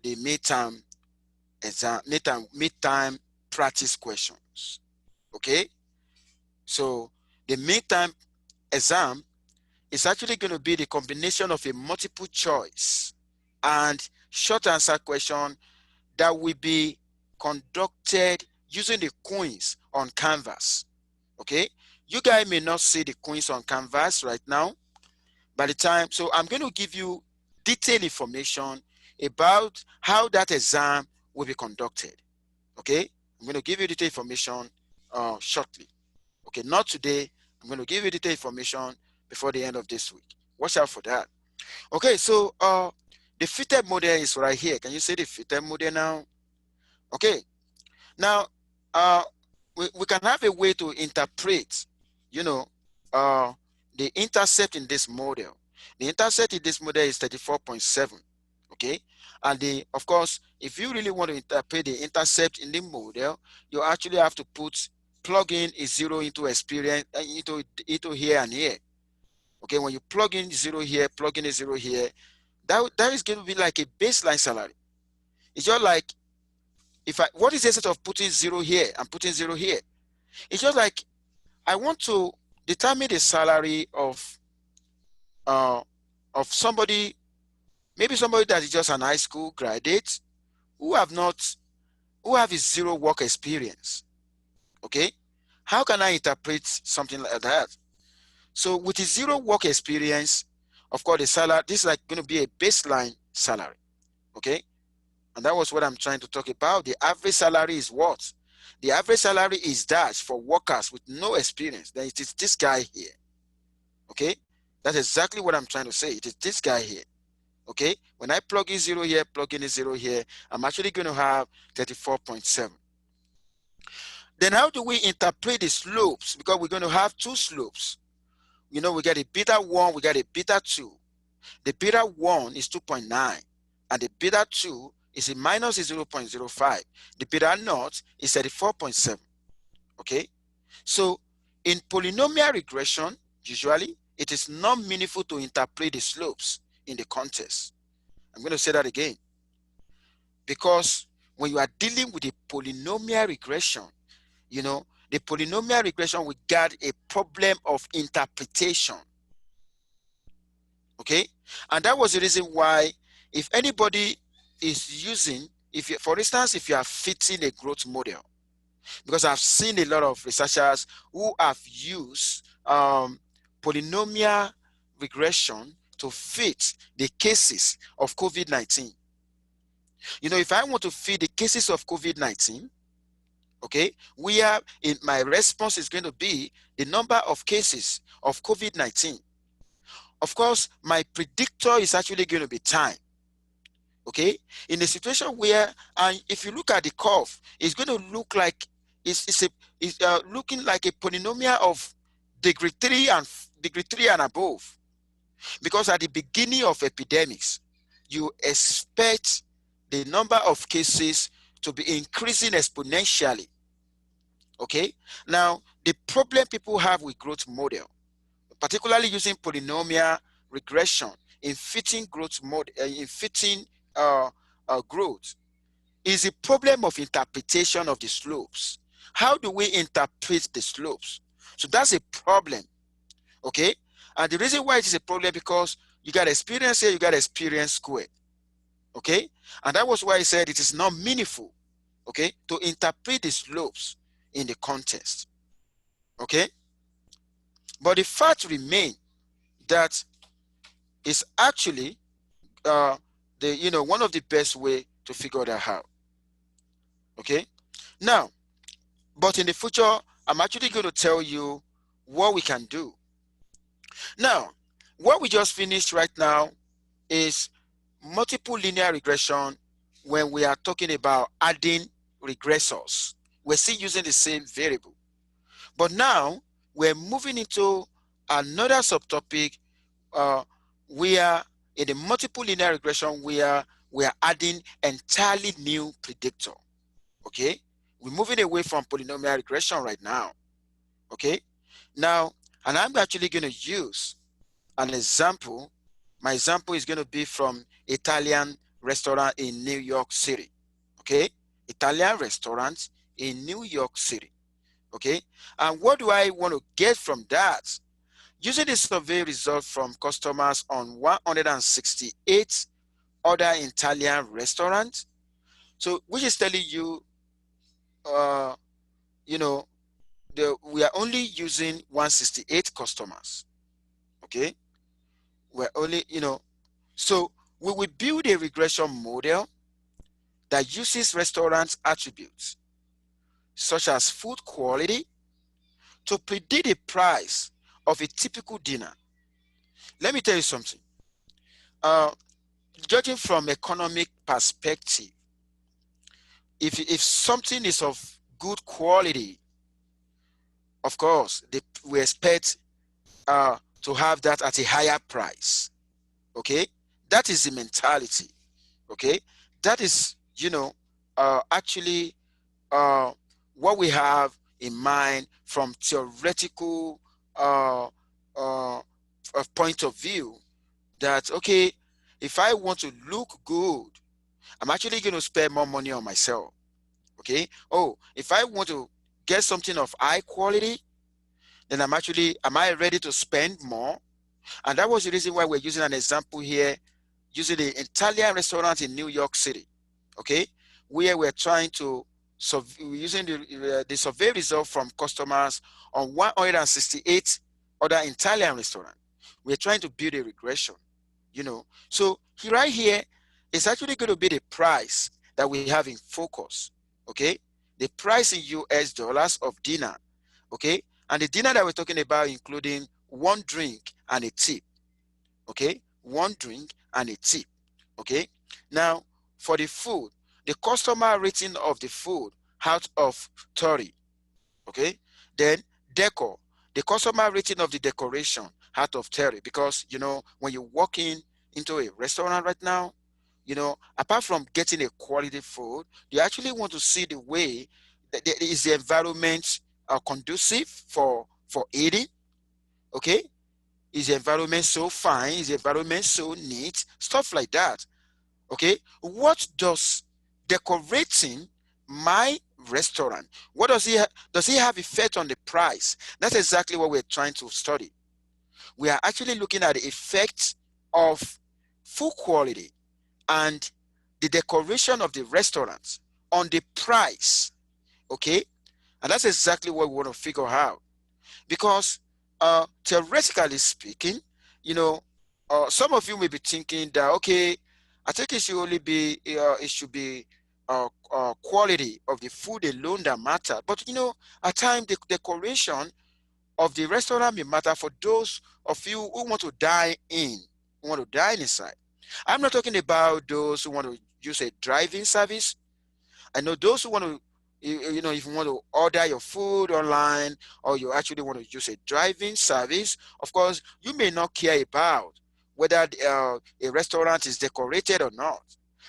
S1: the midterm exam, midterm practice questions. Okay. So the midterm exam is actually going to be the combination of a multiple choice and short answer question that will be conducted using the quiz on Canvas. Okay. You guys may not see the quiz on Canvas right now. By the time, so I'm going to give you detailed information about how that exam will be conducted. Okay, I'm going to give you detailed information shortly. Okay, not today. I'm going to give you detailed information before the end of this week. Watch out for that. Okay, so the fitted model is right here. Can you see the fitted model now? Okay, now we can have a way to interpret, the intercept in this model. The intercept in this model is 34.7. Okay, and of course, if you really want to interpret the intercept in the model, you actually have to plug in a 0 into experience into here and here. Okay, when you plug in 0 here, plug in a 0 here, that is going to be like a baseline salary. It's just like what is the essence of putting 0 here and putting 0 here? It's just like I want to determine the salary of somebody, maybe somebody that is just an high school graduate who have a zero work experience. Okay, how can I interpret something like that? So with a zero work experience, of course, the salary, this is like going to be a baseline salary. Okay, and that was what I'm trying to talk about. The average salary is what? The average salary is that for workers with no experience. Then it is this guy here. Okay, that's exactly what I'm trying to say. It is this guy here. Okay, when I plug in 0 here, plug in a 0 here, I'm actually going to have 34.7. Then how do we interpret the slopes? Because we're going to have two slopes. You know, we get a beta 1, we get a beta 2. The beta 1 is 2.9, and the beta 2 is a minus 0.05. The beta naught is 34.7. Okay, so in polynomial regression, usually it is not meaningful to interpret the slopes in the context. I'm going to say that again, because when you are dealing with a polynomial regression, you know, the polynomial regression, we got a problem of interpretation. Okay, and that was the reason why, if anybody is using, for instance, if you are fitting a growth model, because I've seen a lot of researchers who have used polynomial regression to fit the cases of COVID-19. You know, if I want to fit the cases of COVID-19, okay, in my response is going to be the number of cases of COVID-19. Of course, my predictor is actually going to be time. Okay, in a situation where, and if you look at the curve, it's going to look like it's looking like a polynomial of degree 3 and above, because at the beginning of epidemics, you expect the number of cases to be increasing exponentially. Okay, now the problem people have with growth model, particularly using polynomial regression in fitting growth model, growth, is a problem of interpretation of the slopes. How do we interpret the slopes? So that's a problem. Okay, and the reason why it is a problem, because you got experience here, you got experience squared. Okay, and that was why I said it is not meaningful, okay, to interpret the slopes in the context. Okay, but the fact remains that is actually one of the best way to figure that out. Okay, now, but in the future, I'm actually going to tell you what we can do. Now, what we just finished right now is multiple linear regression. When we are talking about adding regressors, we're still using the same variable, but now we're moving into another subtopic where in the multiple linear regression we are adding entirely new predictor. Okay, we're moving away from polynomial regression right now. Okay, now, and I'm actually going to use an example. My example is going to be from Italian restaurant in New York City. Okay, Italian restaurant in New York City. Okay, and what do I want to get from that? Using the survey result from customers on 168 other Italian restaurants, so which is telling you, we are only using 168 customers. Okay, we're only, so we will build a regression model that uses restaurant attributes such as food quality to predict the price of a typical dinner. Let me tell you something. Judging from economic perspective, if something is of good quality, of course, we expect to have that at a higher price. Okay, that is the mentality. Okay, that is, actually what we have in mind from theoretical point of view, that, okay, if I want to look good, I'm actually going to spend more money on myself. Okay, oh, if I want to get something of high quality, then am I ready to spend more? And that was the reason why we're using an example here, using the Italian restaurant in New York City, okay, where we're trying to using the survey result from customers on 168 other Italian restaurants. We're trying to build a regression, you know. So right here is actually going to be the price that we have in focus, okay? The price in US dollars of dinner, okay? And the dinner that we're talking about including one drink and a tip, okay? One drink and a tip, okay? Now, for the food, the customer rating of the food out of 30, okay? Then decor, the customer rating of the decoration out of 30, because, you know, when you walk into a restaurant right now, you know, apart from getting a quality food, you actually want to see the way that is the environment conducive for eating, okay? Is the environment so fine? Is the environment so neat? Stuff like that. Okay. What does decorating my restaurant, what does it have effect on the price? That's exactly what we're trying to study. We are actually looking at the effect of food quality and the decoration of the restaurant on the price. Okay. And that's exactly what we want to figure out. Because theoretically speaking, you know, some of you may be thinking that, okay, I think it should only be, quality of the food alone that matter. But, you know, at times the decoration of the restaurant may matter for those of you who want to dine in, who want to dine inside. I'm not talking about those who want to use a driving service. I know those who want to, you know, if you want to order your food online or you actually want to use a driving service, of course, you may not care about whether a restaurant is decorated or not.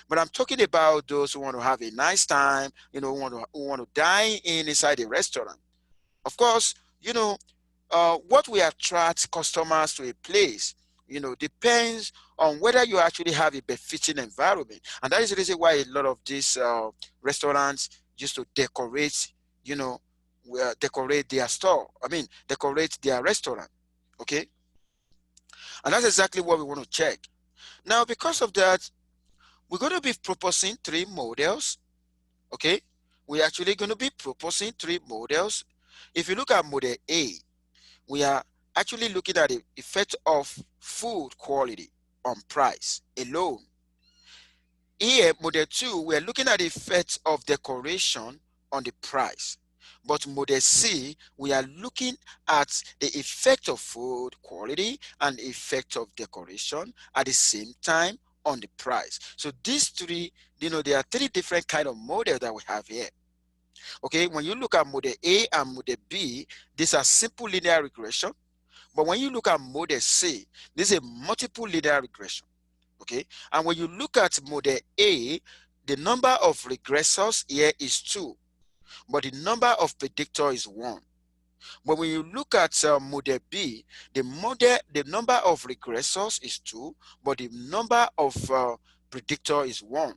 S1: But I'm talking about those who want to have a nice time, you know, who want to dine inside a restaurant. Of course, you know, what we attract customers to a place, you know, depends on whether you actually have a befitting environment. And that is the reason why a lot of these restaurants used to decorate, you know, decorate their store. I mean, decorate their restaurant. Okay. And that's exactly what we want to check. Now, because of that, we're going to be proposing 3 models. Okay. We're actually going to be proposing 3 models. If you look at model A, we are actually looking at the effect of food quality on price alone. Here, model 2, we are looking at the effect of decoration on the price. But model C, we are looking at the effect of food quality and the effect of decoration at the same time on the price. So these 3, you know, there are 3 different kind of models that we have here. Okay, when you look at model A and model B, these are simple linear regression. But when you look at model C, this is a multiple linear regression. Okay, and when you look at model A, the number of regressors here is 2, but the number of predictor is 1. But when you look at model B, the number of regressors is 2, but the number of predictor is 1.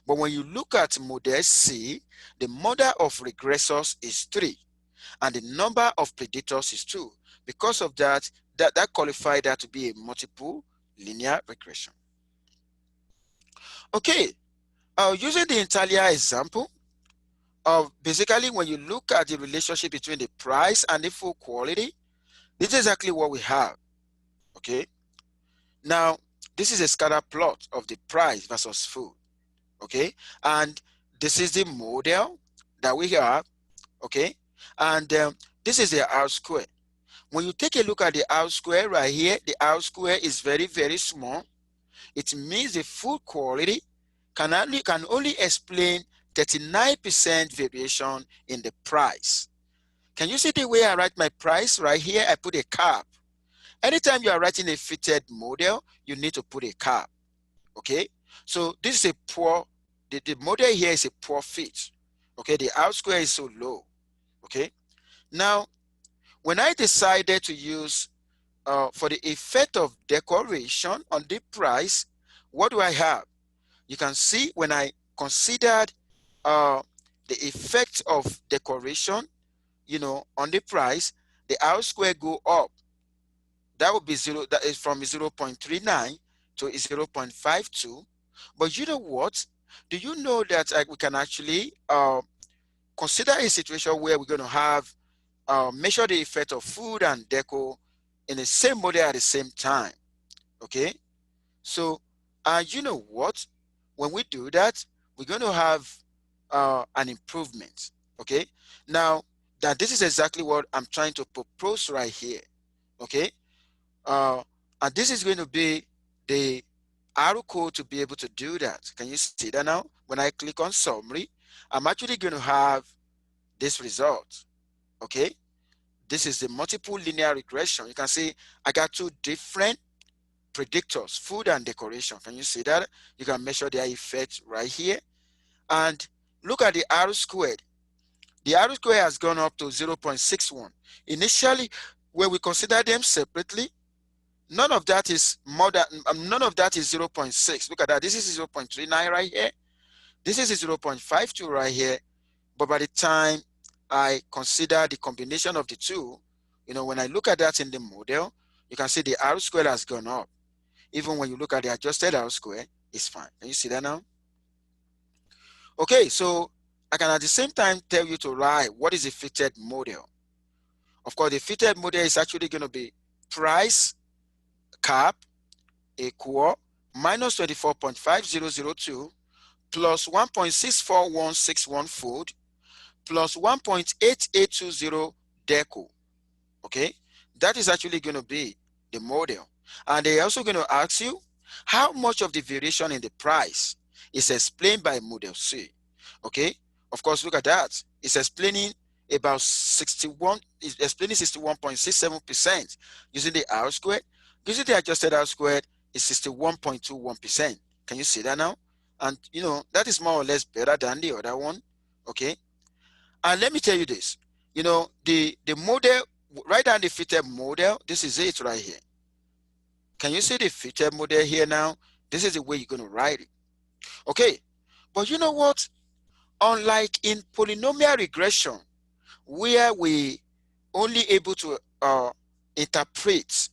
S1: But when you look at model C, the number of regressors is 3, and the number of predictors is 2. Because of that, that qualified that to be a multiple linear regression. Okay, using the Italia example, basically when you look at the relationship between the price and the food quality, this is exactly what we have. Okay, now this is a scatter plot of the price versus food. Okay, and this is the model that we have. Okay, and this is the R square. When you take a look at the R square right here, the R square is very, very small. It means the food quality can only explain 39% variation in the price. Can you see the way I write my price? Right here, I put a cap. Anytime you are writing a fitted model, you need to put a cap. Okay? So this is a poor, the model here is a poor fit. Okay, the R square is so low. Okay? Now, when I decided to use for the effect of decoration on the price, what do I have? You can see when I considered the effect of decoration you know, on the price, the R squared go up. That would be zero, that is from 0.39 to 0.52. But you know what? Do you know that we can actually consider a situation where we're going to have measure the effect of food and deco in the same model at the same time? Okay, so you know what? When we do that, we're going to have an improvement. Okay, now that this is exactly what I'm trying to propose right here. Okay, and this is going to be the arrow code to be able to do that. Can you see that now? When I click on summary, I'm actually going to have this result. Okay, this is the multiple linear regression. You can see I got two different predictors, food and decoration. Can you see that? You can measure their effect right here. And look at the R squared. The R squared has gone up to 0.61. Initially, when we consider them separately, none of that is more than none of that is 0.6. Look at that. This is 0.39 right here. This is 0.52 right here. But by the time I consider the combination of the two, you know, when I look at that in the model, you can see the R squared has gone up. Even when you look at the adjusted R squared, it's fine. Can you see that now? Okay, so I can at the same time tell you to write what is the fitted model. Of course, the fitted model is actually going to be price cap equal minus 24.5002 plus 1.64161 food plus 1.8820 deco. Okay, that is actually going to be the model. And they're also going to ask you how much of the variation in the price is explained by model C. Okay, of course, look at that. It's explaining about 61, it's explaining 61.67% using the R squared. Using the adjusted R squared is 61.21%. Can you see that now? And you know, that is more or less better than the other one. Okay. And let me tell you this, you know, the model, write down the fitted model. This is it right here. Can you see the fitted model here now? This is the way you're going to write it. Okay. But you know what? Unlike in polynomial regression, where we only able to interpret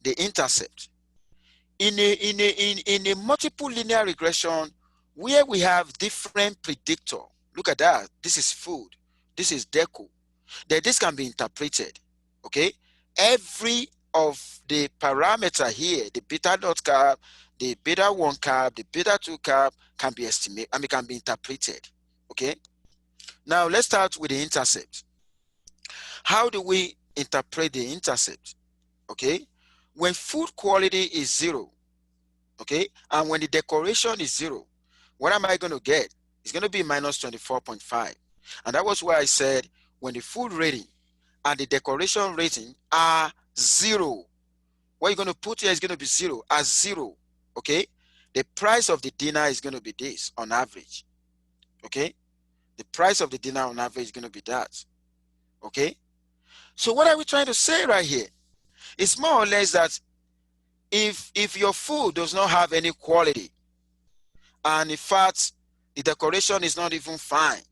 S1: the intercept, in a multiple linear regression where we have different predictor, look at that. This is food. This is deco. Then this can be interpreted. Okay, every of the parameter here, the beta dot cap, the beta 1 cap, the beta 2 cap can be estimated. I mean, can be interpreted. Okay, now let's start with the intercept. How do we interpret the intercept? Okay, when food quality is 0, okay, and when the decoration is 0, what am I going to get? It's going to be minus 24.5. And that was why I said when the food rating and the decoration rating are 0, what you're going to put here is going to be 0 as 0. Okay, the price of the dinner is going to be this on average. Okay, the price of the dinner on average is going to be that. Okay, so what are we trying to say right here? It's more or less that if your food does not have any quality, and in fact the decoration is not even fine,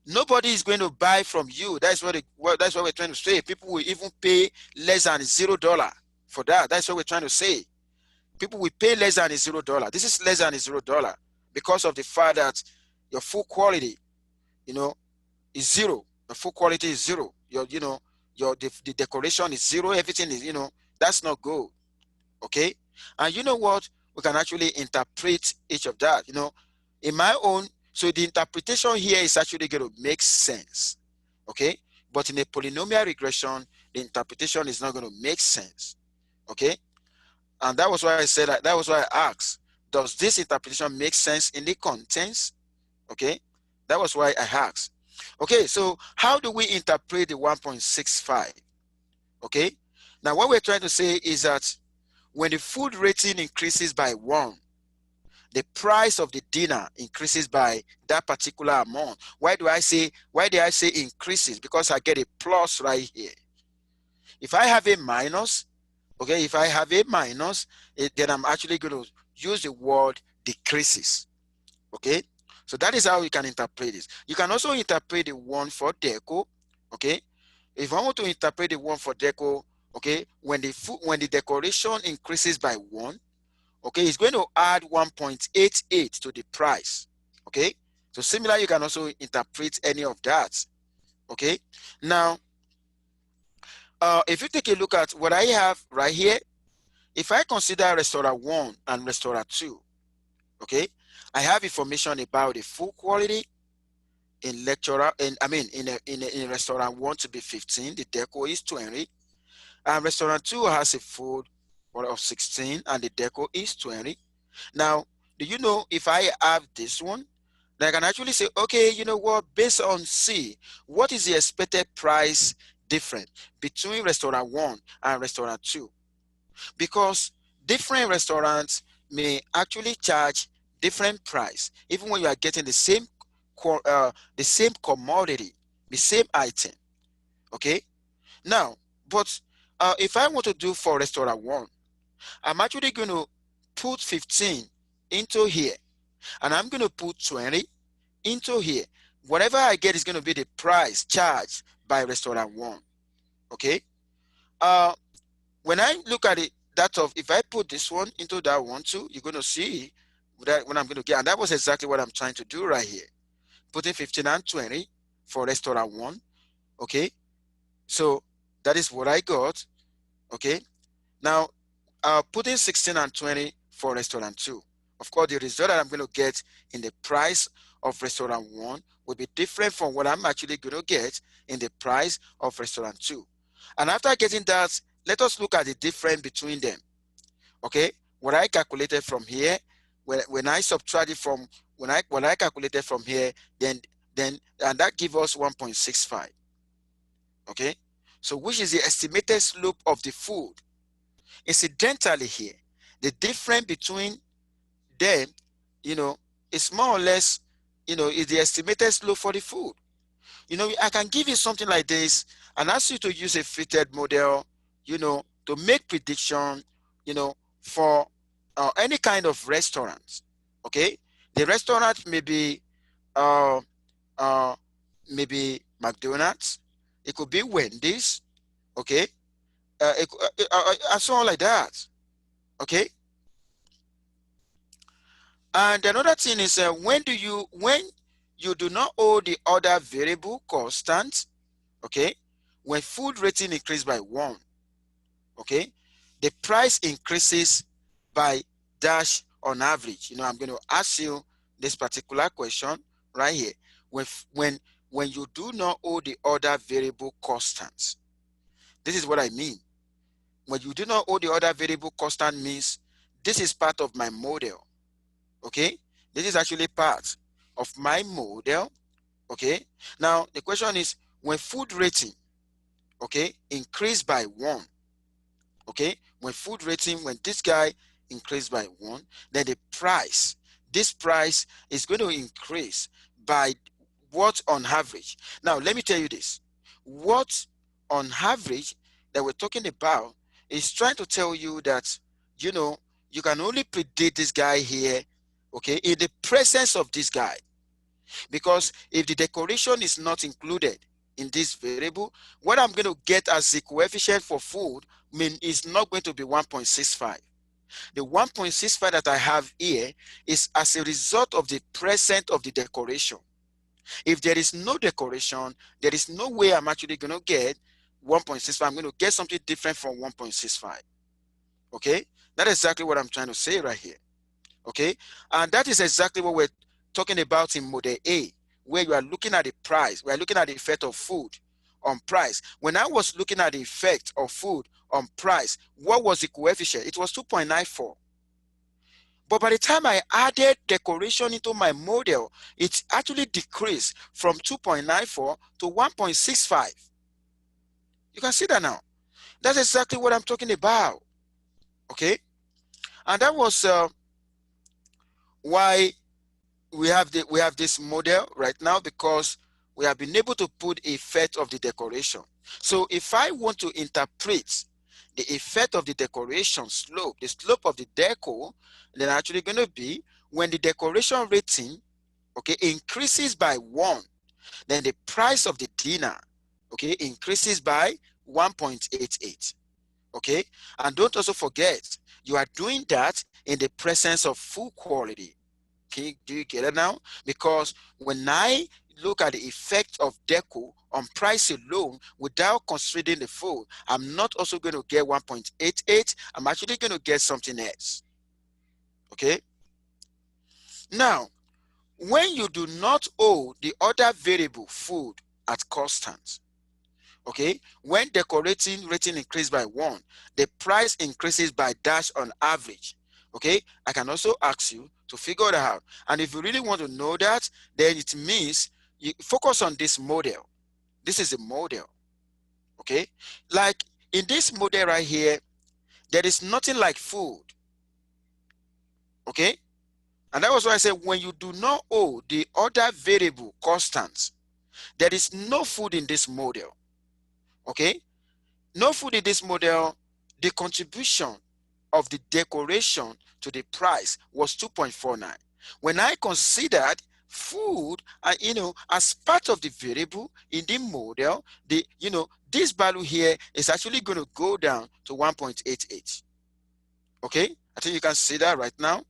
S1: nobody is going to buy from you. That's what we're trying to say. People will even pay less than $0 for that. That's what we're trying to say. People will pay less than $0. This is less than $0 because of the fact that your food quality, you know, is 0. The food quality is 0. The decoration is 0. Everything is, you know, that's not good. Okay, and you know what? We can actually interpret each of that. You know, in my own. So the interpretation here is actually going to make sense. Okay, but in a polynomial regression, the interpretation is not going to make sense. Okay, and that was why I said that was why I asked, does this interpretation make sense in the contents? Okay, that was why I asked. Okay, so how do we interpret the 1.65? Okay, now what we're trying to say is that when the food rating increases by 1, the price of the dinner increases by that particular amount. Why did I say increases? Because I get a plus right here. If I have a minus, okay, if I have a minus, then I'm actually going to use the word decreases. Okay, so that is how you can interpret this. You can also interpret the 1 for deco. okay? If I want to interpret the 1 for deco, okay, when the decoration increases by 1, okay, it's going to add 1.88 to the price, okay? So similar, you can also interpret any of that, okay? Now, if you take a look at what I have right here, if I consider restaurant 1 and restaurant 2, okay, I have information about the food quality in lecturer, in restaurant 1 to be 15, the deco is 20, and restaurant 2 has a food of 16 and the deco is 20. Now, do you know if I have this one, then I can actually say, okay, you know what, based on C, what is the expected price difference between restaurant 1 and restaurant 2? Because different restaurants may actually charge different price, even when you are getting the same commodity, the same item, okay? Now, but if I want to do for restaurant 1, I'm actually going to put 15 into here, and I'm going to put 20 into here. Whatever I get is going to be the price charged by restaurant 1, okay? When I look at it, if I put this one into that one too, you're going to see that when I'm going to get, and that was exactly what I'm trying to do right here. Putting 15 and 20 for restaurant 1, okay? So that is what I got, okay? Now, putting 16 and 20 for restaurant 2. Of course, the result that I'm going to get in the price of restaurant 1 will be different from what I'm actually going to get in the price of restaurant 2. And after getting that, let us look at the difference between them, okay? What I calculated from here, when I subtract it from, what I calculated from here, and that gives us 1.65, okay? So which is the estimated slope of the food? Incidentally here, the difference between them, you know, is more or less, you know, is the estimated slope for the food. You know, I can give you something like this and ask you to use a fitted model, you know, to make prediction, you know, for any kind of restaurant, okay? The restaurant may be maybe McDonald's, it could be Wendy's, okay? And so on like that, okay? And another thing is when you do not hold the other variable constant, okay, when food rating increase by 1, okay, the price increases by dash on average. You know, I'm going to ask you this particular question right here. When you do not hold the other variable constants, this is what I mean. When you do not hold the other variable constant means this is part of my model, okay? This is actually part of my model, okay? Now, the question is, when food rating, okay, increase by 1, okay? When food rating, when this guy increased by 1, then the price, this price is going to increase by what on average? Now, let me tell you this. What on average that we're talking about is trying to tell you that, you know, you can only predict this guy here, okay, in the presence of this guy. Because if the decoration is not included in this variable, what I'm going to get as the coefficient for food is not going to be 1.65. The 1.65 that I have here is as a result of the presence of the decoration. If there is no decoration, there is no way I'm actually going to get 1.65. I'm going to get something different from 1.65. Okay? That's exactly what I'm trying to say right here. Okay? And that is exactly what we're talking about in model A, where you are looking at the price. We are looking at the effect of food on price. When I was looking at the effect of food on price, what was the coefficient? It was 2.94. But by the time I added decoration into my model, it actually decreased from 2.94 to 1.65. You can see that now. That's exactly what I'm talking about. Okay? And that was why we have this model right now, because we have been able to put effect of the decoration. So if I want to interpret the effect of the decoration slope, the slope of the deco, then actually going to be when the decoration rating, okay, increases by 1, then the price of the dinner okay, increases by 1.88, okay? And don't also forget, you are doing that in the presence of full quality. Do you get it now? Because when I look at the effect of deco on price alone without considering the fold, I'm not also going to get 1.88. I'm actually going to get something else. Okay? Now, when you do not owe the other variable food at constant, okay, when decorating rating increased by 1, the price increases by dash on average. Okay, I can also ask you to figure that out. And if you really want to know that, then it means you focus on this model. This is a model. Okay, like in this model right here, there is nothing like food. Okay, and that was why I said when you do not owe the other variable constants, there is no food in this model. Okay, no food in this model. The contribution of the decoration to the price was 2.49. When I considered food, as part of the variable in the model, this value here is actually going to go down to 1.88. Okay, I think you can see that right now.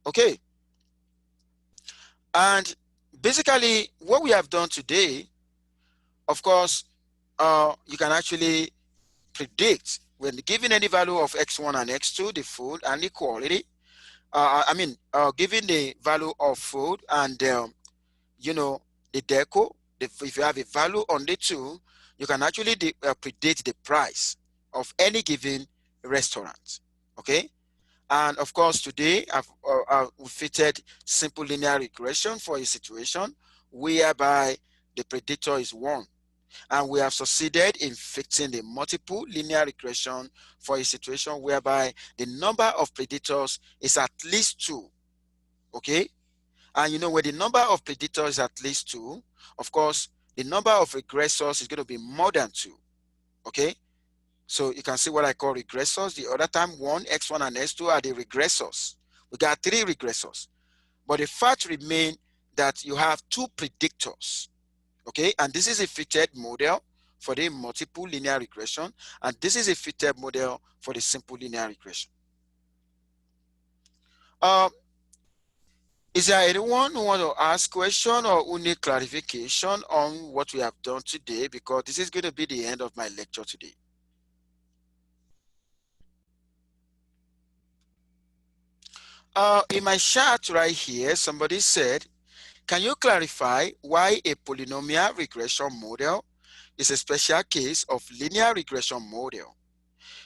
S1: Okay, and basically what we have done today, of course, you can actually predict when given any value of x1 and x2, the food and the quality. Given the value of food and the deco, if you have a value on the two, you can actually predict the price of any given restaurant. Okay, and of course today I've fitted simple linear regression for a situation whereby the predictor is 1. And we have succeeded in fixing the multiple linear regression for a situation whereby the number of predictors is at least 2. Okay? And when the number of predictors is at least 2, of course, the number of regressors is going to be more than 2. Okay? So you can see what I call regressors. The other time, x1 and x2 are the regressors. We got 3 regressors. But the fact remains that you have 2 predictors. Okay, and this is a fitted model for the multiple linear regression, and this is a fitted model for the simple linear regression. Is there anyone who want to ask question or who need clarification on what we have done today? Because this is going to be the end of my lecture today. In my chart right here, somebody said, can you clarify why a polynomial regression model is a special case of linear regression model?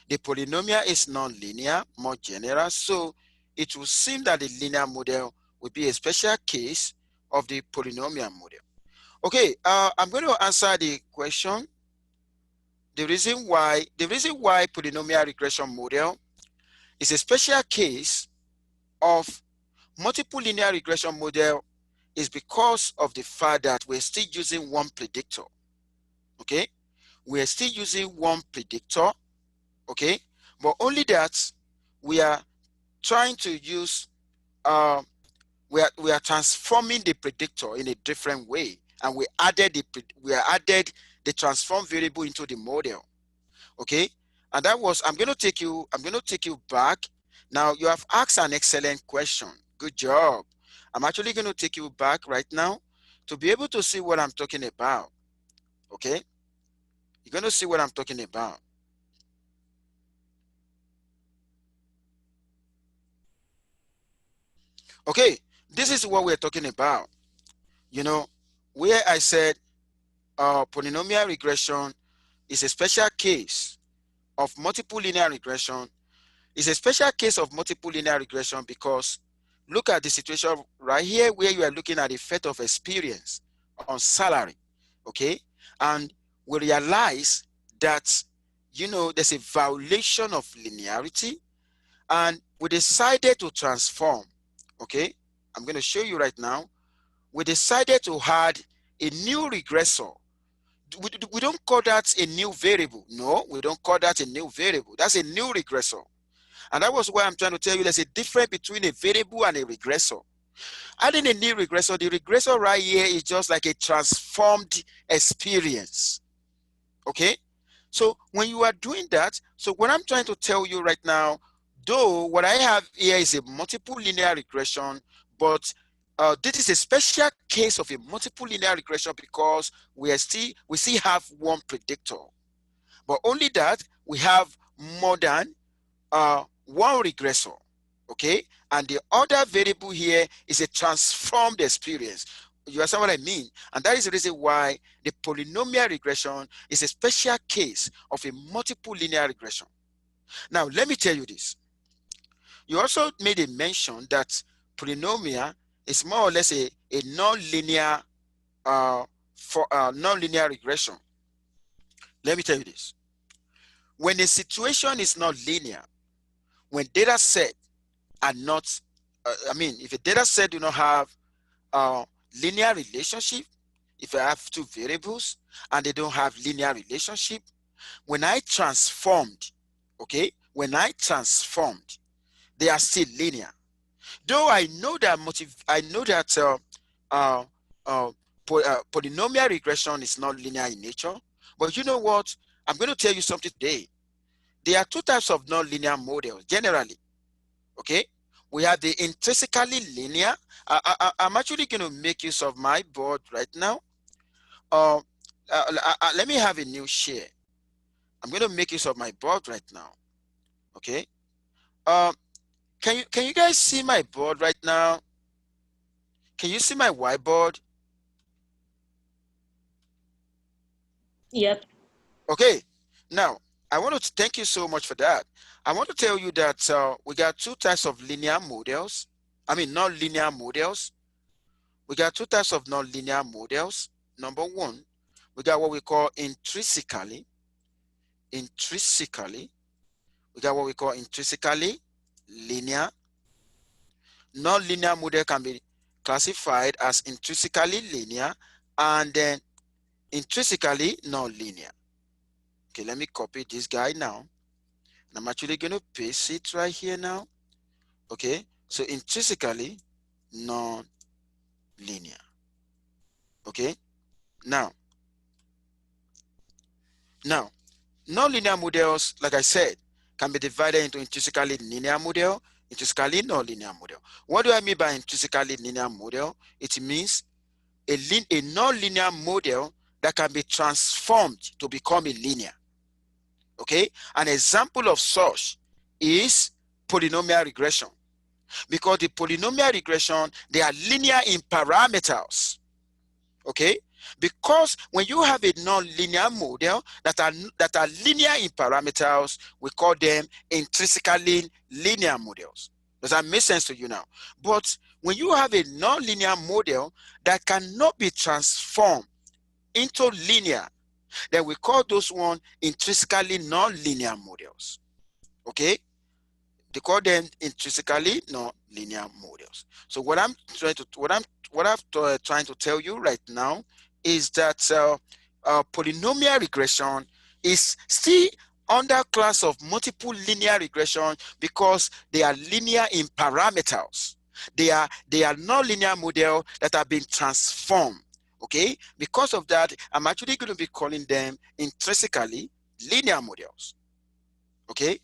S1: The polynomial is nonlinear, more general, so it will seem that the linear model will be a special case of the polynomial model. Okay, I'm going to answer the question. The reason why polynomial regression model is a special case of multiple linear regression model is because of the fact that we're still using one predictor. Okay, we're still using one predictor. Okay, but only that we are trying to use we are transforming the predictor in a different way, and we added the transform variable into the model. Okay, and that was I'm going to take you back. Now you have asked an excellent question. Good job. I'm actually going to take you back right now to be able to see what I'm talking about. Okay, you're going to see what I'm talking about. Okay, this is what we're talking about. Where I said polynomial regression is a special case of multiple linear regression. It's a special case of multiple linear regression because look at the situation right here where you are looking at the effect of experience on salary. Okay, and we realize that there's a violation of linearity, and we decided to transform. Okay, I'm going to show you right now. We decided to add a new regressor. We don't call that a new variable. No, we don't call that a new variable. That's a new regressor. And that was why I'm trying to tell you there's a difference between a variable and a regressor. Adding a new regressor, the regressor right here is just like a transformed experience. Okay? So when you are doing that, so what I'm trying to tell you right now, though what I have here is a multiple linear regression, but this is a special case of a multiple linear regression because we still have one predictor, but only that we have more than one regressor. Okay, and the other variable here is a transformed experience. You understand what I mean? And that is the reason why the polynomial regression is a special case of a multiple linear regression. Now, let me tell you this. You also made a mention that polynomial is more or less a non-linear non-linear regression. Let me tell you this. When a situation is not linear, when data set are not, if a data set do not have a linear relationship, if I have two variables and they don't have linear relationship, when I transformed, okay, when I transformed, they are still linear. Though I know that polynomial regression is not linear in nature, but you know what? I'm going to tell you something today. There are two types of non-linear models generally. Okay, we have the intrinsically linear. I'm actually going to make use of my board right now. Let me have a new share. I'm going to make use of my board right now. Okay. Can you guys see my board right now? Can you see my whiteboard?
S4: Yep.
S1: Okay. Now, I want to thank you so much for that. I want to tell you that we got two types of linear models. Non-linear models. We got two types of non-linear models. Number one, we got what we call intrinsically. We got what we call intrinsically linear. Non-linear model can be classified as intrinsically linear and then intrinsically non-linear. Okay, let me copy this guy now. And I'm actually going to paste it right here now. Okay, so intrinsically non-linear. Okay, now, non-linear models, like I said, can be divided into intrinsically linear model, intrinsically non-linear model. What do I mean by intrinsically linear model? It means a non-linear model that can be transformed to become a linear. Okay, an example of such is polynomial regression, because the polynomial regression, they are linear in parameters. Okay, because when you have a non-linear model that are linear in parameters, we call them intrinsically linear models. Does that make sense to you now? But when you have a non-linear model that cannot be transformed into linear, then we call those one intrinsically non-linear models. Okay, they call them intrinsically non-linear models. So what I'm trying to tell you right now is that polynomial regression is still under class of multiple linear regression because they are linear in parameters. They are non-linear model that have been transformed. Okay, because of that, I'm actually going to be calling them intrinsically linear models. Okay,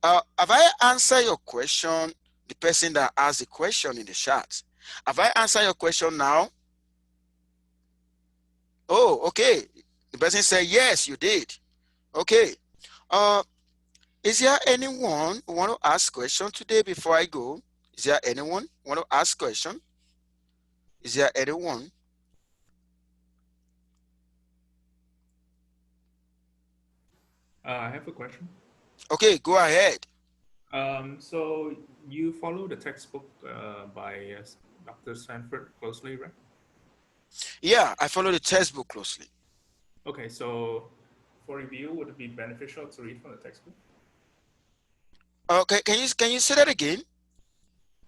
S1: have I answered your question? The person that asked the question in the chat, have I answered your question now? Oh, okay. The person said yes, you did. Okay. Is there anyone who want to ask question today before I go? Is there anyone who want to ask question? Is there anyone?
S2: I have a question.
S1: Okay, go ahead.
S2: So you follow the textbook by Dr. Sanford closely, right?
S1: Yeah, I follow the textbook closely.
S2: Okay, so for review, would it be beneficial to read from the textbook?
S1: Okay, can you say that again?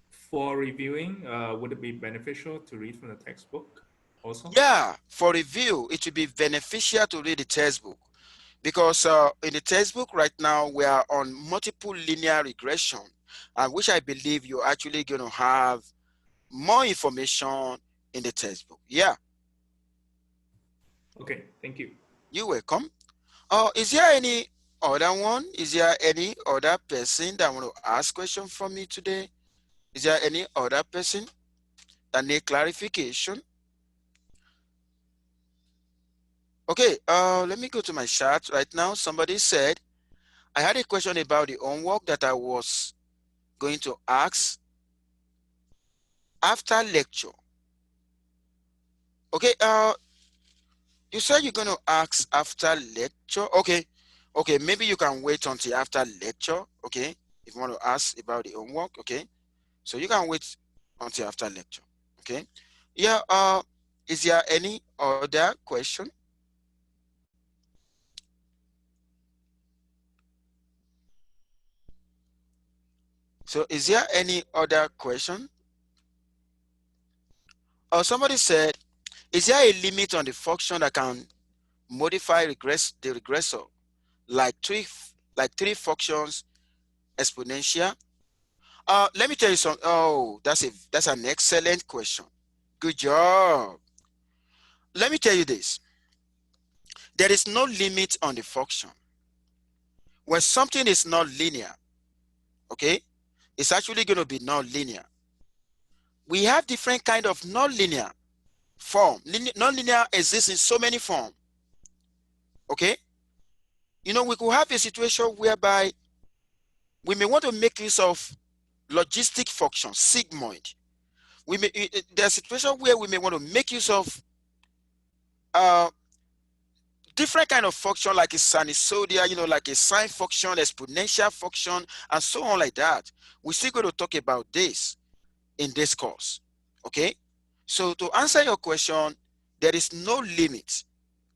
S2: For reviewing, would it be beneficial to read from the textbook also?
S1: Yeah, for review, it would be beneficial to read the textbook. Because in the textbook right now, we are on multiple linear regression, which I believe you're actually going to have more information in the textbook. Yeah,
S2: Okay, thank you.
S1: you're welcome. Is there any other one? Is there any other person that want to ask question from me today? Is there any other person that need clarification? Okay, let me go to my chat right now. Somebody said, I had a question about the homework that I was going to ask after lecture. Okay, you said you're going to ask after lecture. Okay, okay, maybe you can wait until after lecture. Okay, if you want to ask about the homework. Okay, so you can wait until after lecture. Okay, yeah. Is there any other question? So is there any other question? Somebody said, is there a limit on the function that can modify the regressor like three functions exponential? Let me tell you something. Oh, that's an excellent question. Good job. Let me tell you this. There is no limit on the function. When something is not linear, okay, it's actually going to be non-linear. We have different kind of non-linear form. Non-linear exists in so many forms. Okay, you know, we could have a situation whereby we may want to make use of logistic function, sigmoid. There's a situation where we may want to make use of different kind of function like a sinusoidal, you know, like a sine function, exponential function, and so on like that. We're still going to talk about this in this course. Okay, so to answer your question, there is no limit.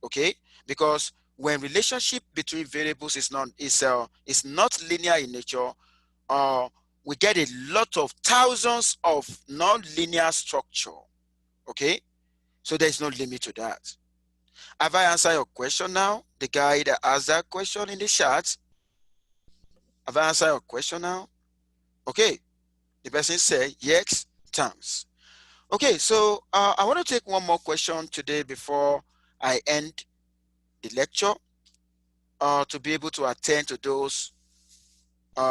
S1: Okay, because when relationship between variables is not linear in nature, we get a lot of thousands of non-linear structure. Okay, so there's no limit to that. Have I answered your question now? The guy that asked that question in the chat, have I answered your question now? Okay, the person said yes, thanks. Okay, so I want to take one more question today before I end the lecture, to be able to attend to those,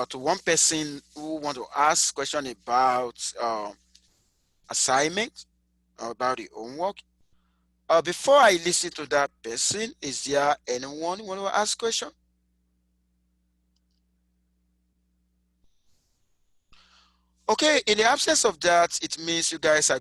S1: to one person who want to ask question about assignment, about the homework. Before I listen to that person, is there anyone who want to ask question? Okay, in the absence of that, it means you guys are